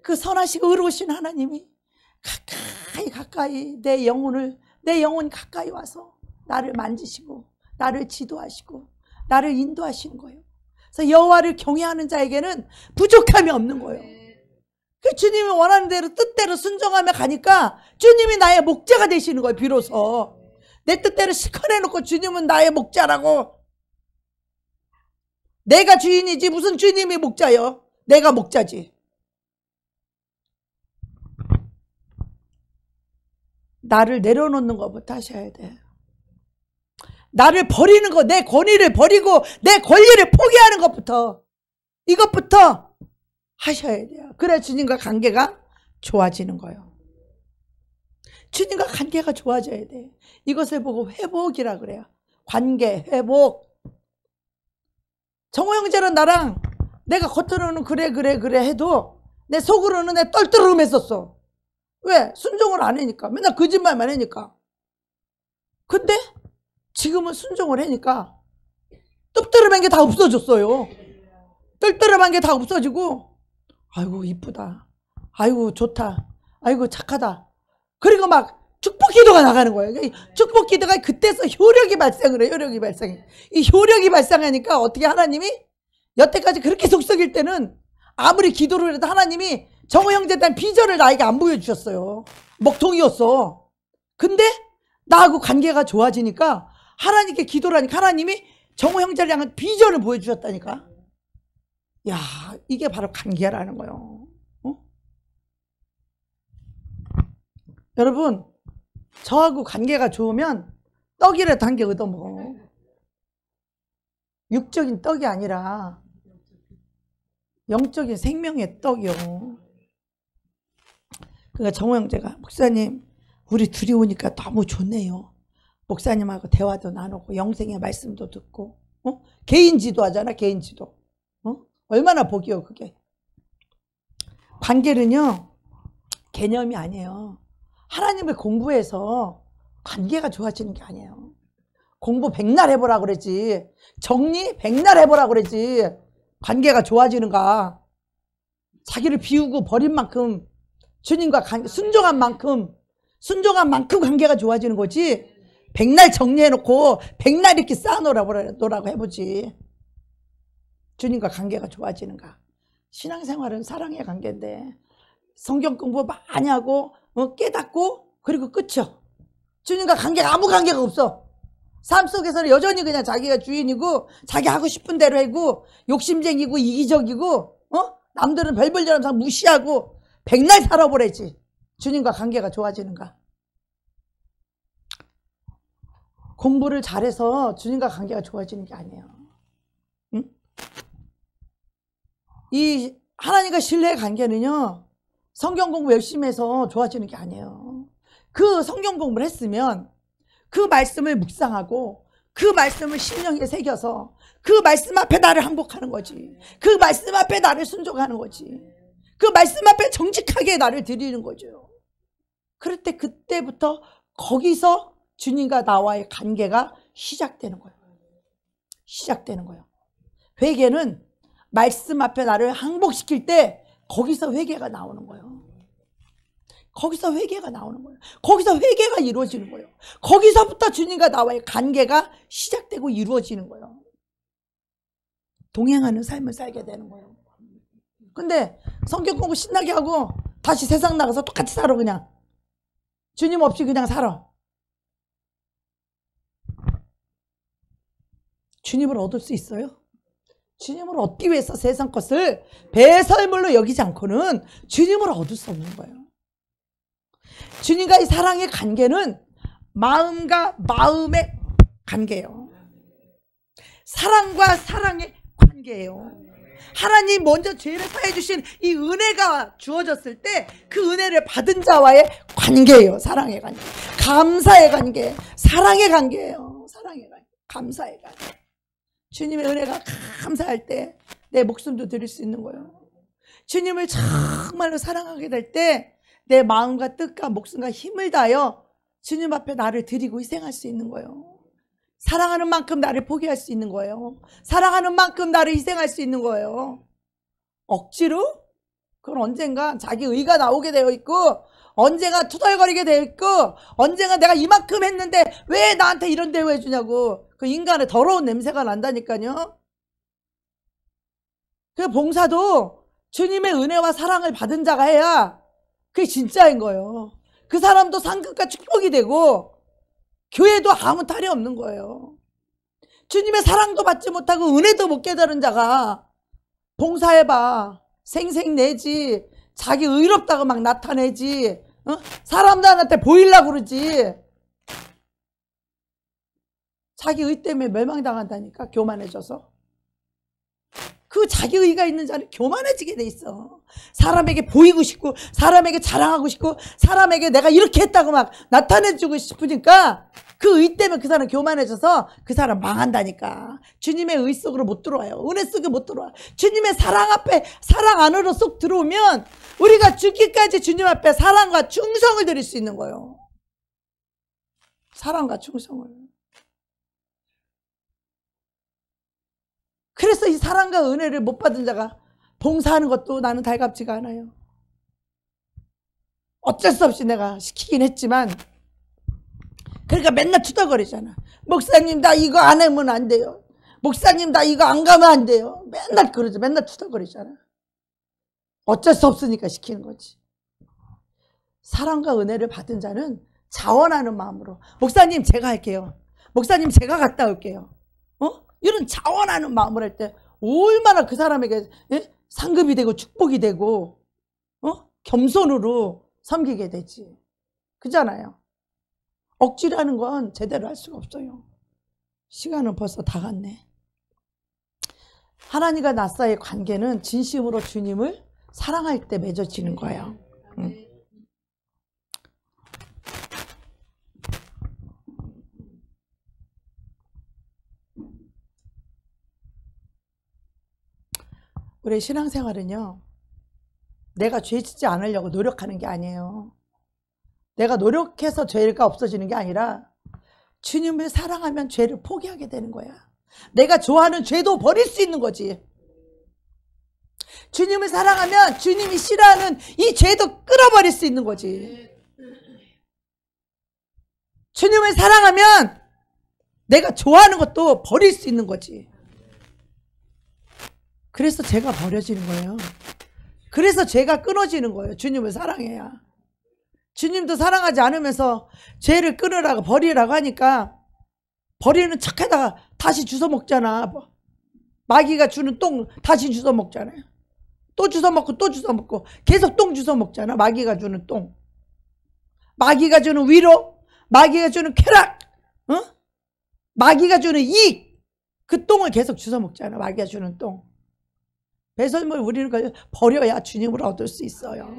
그 선하시고 의로우신 하나님이 가까이 내 영혼이 가까이 와서 나를 만지시고 나를 지도하시고 나를 인도하시는 거예요. 그래서 여호와를 경외하는 자에게는 부족함이 없는 거예요. 그 주님이 원하는 대로 뜻대로 순종하며 가니까 주님이 나의 목자가 되시는 거예요. 비로소 내 뜻대로 시커내놓고 주님은 나의 목자라고. 내가 주인이지 무슨 주님이 목자요. 내가 목자지. 나를 내려놓는 것부터 하셔야 돼. 나를 버리는 거, 내 권위를 버리고 내 권리를 포기하는 것부터 이것부터 하셔야 돼요. 그래 주님과 관계가 좋아지는 거예요. 주님과 관계가 좋아져야 돼. 이것을 보고 회복이라 그래요. 관계 회복. 정호 형제는 나랑 내가 겉으로는 그래 해도 내 속으로는 내 떨떠름했었어. 왜? 순종을 안 하니까. 맨날 거짓말만 하니까. 근데 지금은 순종을 하니까 뚝뜨름한 게 다 없어졌어요. 뜰뜰한 게 다 없어지고 아이고 이쁘다. 아이고 좋다. 아이고 착하다. 그리고 막 축복 기도가 나가는 거예요. 축복 기도가 그때서 효력이 발생을 해요. 효력이 발생해. 이 효력이 발생하니까 어떻게 하나님이 여태까지 그렇게 속썩일 때는 아무리 기도를 해도 하나님이 정호 형제에 대한 비전을 나에게 안 보여주셨어요. 먹통이었어. 근데 나하고 관계가 좋아지니까 하나님께 기도를 하니까 하나님이 정호 형제를 향한 비전을 보여주셨다니까. 야, 이게 바로 관계라는 거예요. 어? 여러분, 저하고 관계가 좋으면 떡이라도 한 개 얻어먹어. 육적인 떡이 아니라 영적인 생명의 떡이요. 그러니까 정호 형제가 목사님 우리 둘이 오니까 너무 좋네요. 목사님하고 대화도 나누고 영생의 말씀도 듣고 개인 지도하잖아. 개인 지도. 얼마나 복이요 그게. 관계는요 개념이 아니에요. 하나님을 공부해서 관계가 좋아지는 게 아니에요. 공부 백날 해보라 그랬지. 정리 백날 해보라 그랬지. 관계가 좋아지는가. 자기를 비우고 버린 만큼 주님과 순종한 만큼 관계가 좋아지는 거지. 백날 정리해놓고 백날 이렇게 쌓아놓으라고 해보지. 주님과 관계가 좋아지는가. 신앙생활은 사랑의 관계인데 성경 공부 많이 하고 깨닫고 그리고 끝이요. 주님과 관계가 아무 관계가 없어. 삶 속에서는 여전히 그냥 자기가 주인이고 자기 하고 싶은 대로 하고 욕심쟁이고 이기적이고 남들은 별별 일하면서 무시하고 백날 살아보래지. 주님과 관계가 좋아지는가? 공부를 잘해서 주님과 관계가 좋아지는 게 아니에요. 응? 이 하나님과 신뢰의 관계는요, 성경 공부 열심히 해서 좋아지는 게 아니에요. 그 성경 공부를 했으면 그 말씀을 묵상하고 그 말씀을 심령에 새겨서 그 말씀 앞에 나를 항복하는 거지. 그 말씀 앞에 나를 순종하는 거지. 그 말씀 앞에 정직하게 나를 드리는 거죠. 그럴 때 그때부터 거기서 주님과 나와의 관계가 시작되는 거예요. 시작되는 거예요. 회개는 말씀 앞에 나를 항복시킬 때 거기서 회개가 나오는 거예요. 거기서 회개가 나오는 거예요. 거기서 회개가 이루어지는 거예요. 거기서부터 주님과 나와의 관계가 시작되고 이루어지는 거예요. 동행하는 삶을 살게 되는 거예요. 근데 성경 공부 신나게 하고 다시 세상 나가서 똑같이 살아. 그냥 주님 없이 그냥 살아. 주님을 얻을 수 있어요? 주님을 얻기 위해서 세상 것을 배설물로 여기지 않고는 주님을 얻을 수 없는 거예요. 주님과의 사랑의 관계는 마음과 마음의 관계예요. 사랑과 사랑의 관계예요. 하나님 먼저 죄를 사해 주신 이 은혜가 주어졌을 때 그 은혜를 받은 자와의 관계예요. 사랑의 관계, 감사의 관계, 사랑의 관계예요. 사랑의 관계, 감사의 관계. 주님의 은혜가 감사할 때 내 목숨도 드릴 수 있는 거예요. 주님을 정말로 사랑하게 될 때 내 마음과 뜻과 목숨과 힘을 다하여 주님 앞에 나를 드리고 희생할 수 있는 거예요. 사랑하는 만큼 나를 포기할 수 있는 거예요. 사랑하는 만큼 나를 희생할 수 있는 거예요. 억지로? 그건 언젠가 자기 의가 나오게 되어 있고, 언젠가 투덜거리게 되어 있고, 언젠가 내가 이만큼 했는데 왜 나한테 이런 대우 해주냐고 그 인간의 더러운 냄새가 난다니까요. 그 봉사도 주님의 은혜와 사랑을 받은 자가 해야 그게 진짜인 거예요. 그 사람도 상급과 축복이 되고 교회도 아무 탈이 없는 거예요. 주님의 사랑도 받지 못하고 은혜도 못 깨달은 자가 봉사해봐. 생색내지. 자기 의롭다고 막 나타내지. 사람들한테 보이려고 그러지. 자기 의 때문에 멸망당한다니까. 교만해져서. 그 자기 의가 있는 자는 교만해지게 돼 있어. 사람에게 보이고 싶고, 사람에게 자랑하고 싶고, 사람에게 내가 이렇게 했다고 막 나타내주고 싶으니까 그 의 때문에 그 사람 교만해져서 그 사람 망한다니까. 주님의 의 속으로 못 들어와요. 은혜 속에 못 들어와. 주님의 사랑 앞에, 사랑 안으로 쏙 들어오면 우리가 죽기까지 주님 앞에 사랑과 충성을 드릴 수 있는 거예요. 사랑과 충성을. 그래서 이 사랑과 은혜를 못 받은 자가 봉사하는 것도 나는 달갑지가 않아요. 어쩔 수 없이 내가 시키긴 했지만, 그러니까 맨날 투덜거리잖아. 목사님 나 이거 안 하면 안 돼요. 목사님 나 이거 안 가면 안 돼요. 맨날 그러죠. 맨날 투덜거리잖아. 어쩔 수 없으니까 시키는 거지. 사랑과 은혜를 받은 자는 자원하는 마음으로, 목사님 제가 할게요. 목사님 제가 갔다 올게요. 이런 자원하는 마음을 할 때 얼마나 그 사람에게 상급이 되고 축복이 되고 겸손으로 섬기게 되지. 그잖아요. 억지로 하는 건 제대로 할 수가 없어요. 시간은 벌써 다 갔네. 하나님과 나 사이의 관계는 진심으로 주님을 사랑할 때 맺어지는 거예요. 우리 신앙생활은요, 내가 죄 짓지 않으려고 노력하는 게 아니에요. 내가 노력해서 죄가 없어지는 게 아니라 주님을 사랑하면 죄를 포기하게 되는 거야. 내가 좋아하는 죄도 버릴 수 있는 거지. 주님을 사랑하면 주님이 싫어하는 이 죄도 끌어버릴 수 있는 거지. 주님을 사랑하면 내가 좋아하는 것도 버릴 수 있는 거지. 그래서 죄가 버려지는 거예요. 그래서 죄가 끊어지는 거예요. 주님을 사랑해야. 주님도 사랑하지 않으면서 죄를 끊으라고 버리라고 하니까 버리는 척하다가 다시 주워 먹잖아. 마귀가 주는 똥 다시 주워 먹잖아요. 또 주워 먹고 또 주워 먹고 계속 똥 주워 먹잖아. 마귀가 주는 똥. 마귀가 주는 위로, 마귀가 주는 쾌락, 마귀가 주는 이익, 그 똥을 계속 주워 먹잖아. 마귀가 주는 똥. 배설물 우리는 버려야 주님을 얻을 수 있어요.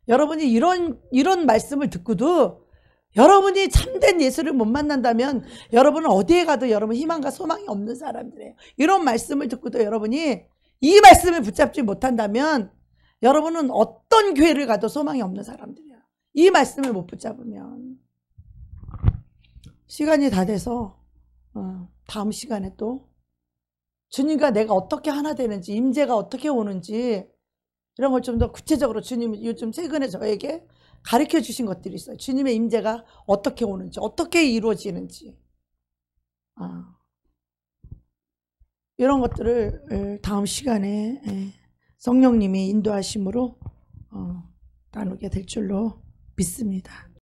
여러분이 이런 말씀을 듣고도 여러분이 참된 예수를 못 만난다면 여러분은 어디에 가도 여러분 희망과 소망이 없는 사람들이에요. 이런 말씀을 듣고도 여러분이 이 말씀을 붙잡지 못한다면 여러분은 어떤 교회를 가도 소망이 없는 사람들이에요. 이 말씀을 못 붙잡으면. 시간이 다 돼서 다음 시간에 또 주님과 내가 어떻게 하나 되는지, 임재가 어떻게 오는지 이런 걸 좀 더 구체적으로 주님이 요즘 최근에 저에게 가르쳐 주신 것들이 있어요. 주님의 임재가 어떻게 오는지, 어떻게 이루어지는지. 이런 것들을 다음 시간에 성령님이 인도하심으로 나누게 될 줄로 믿습니다.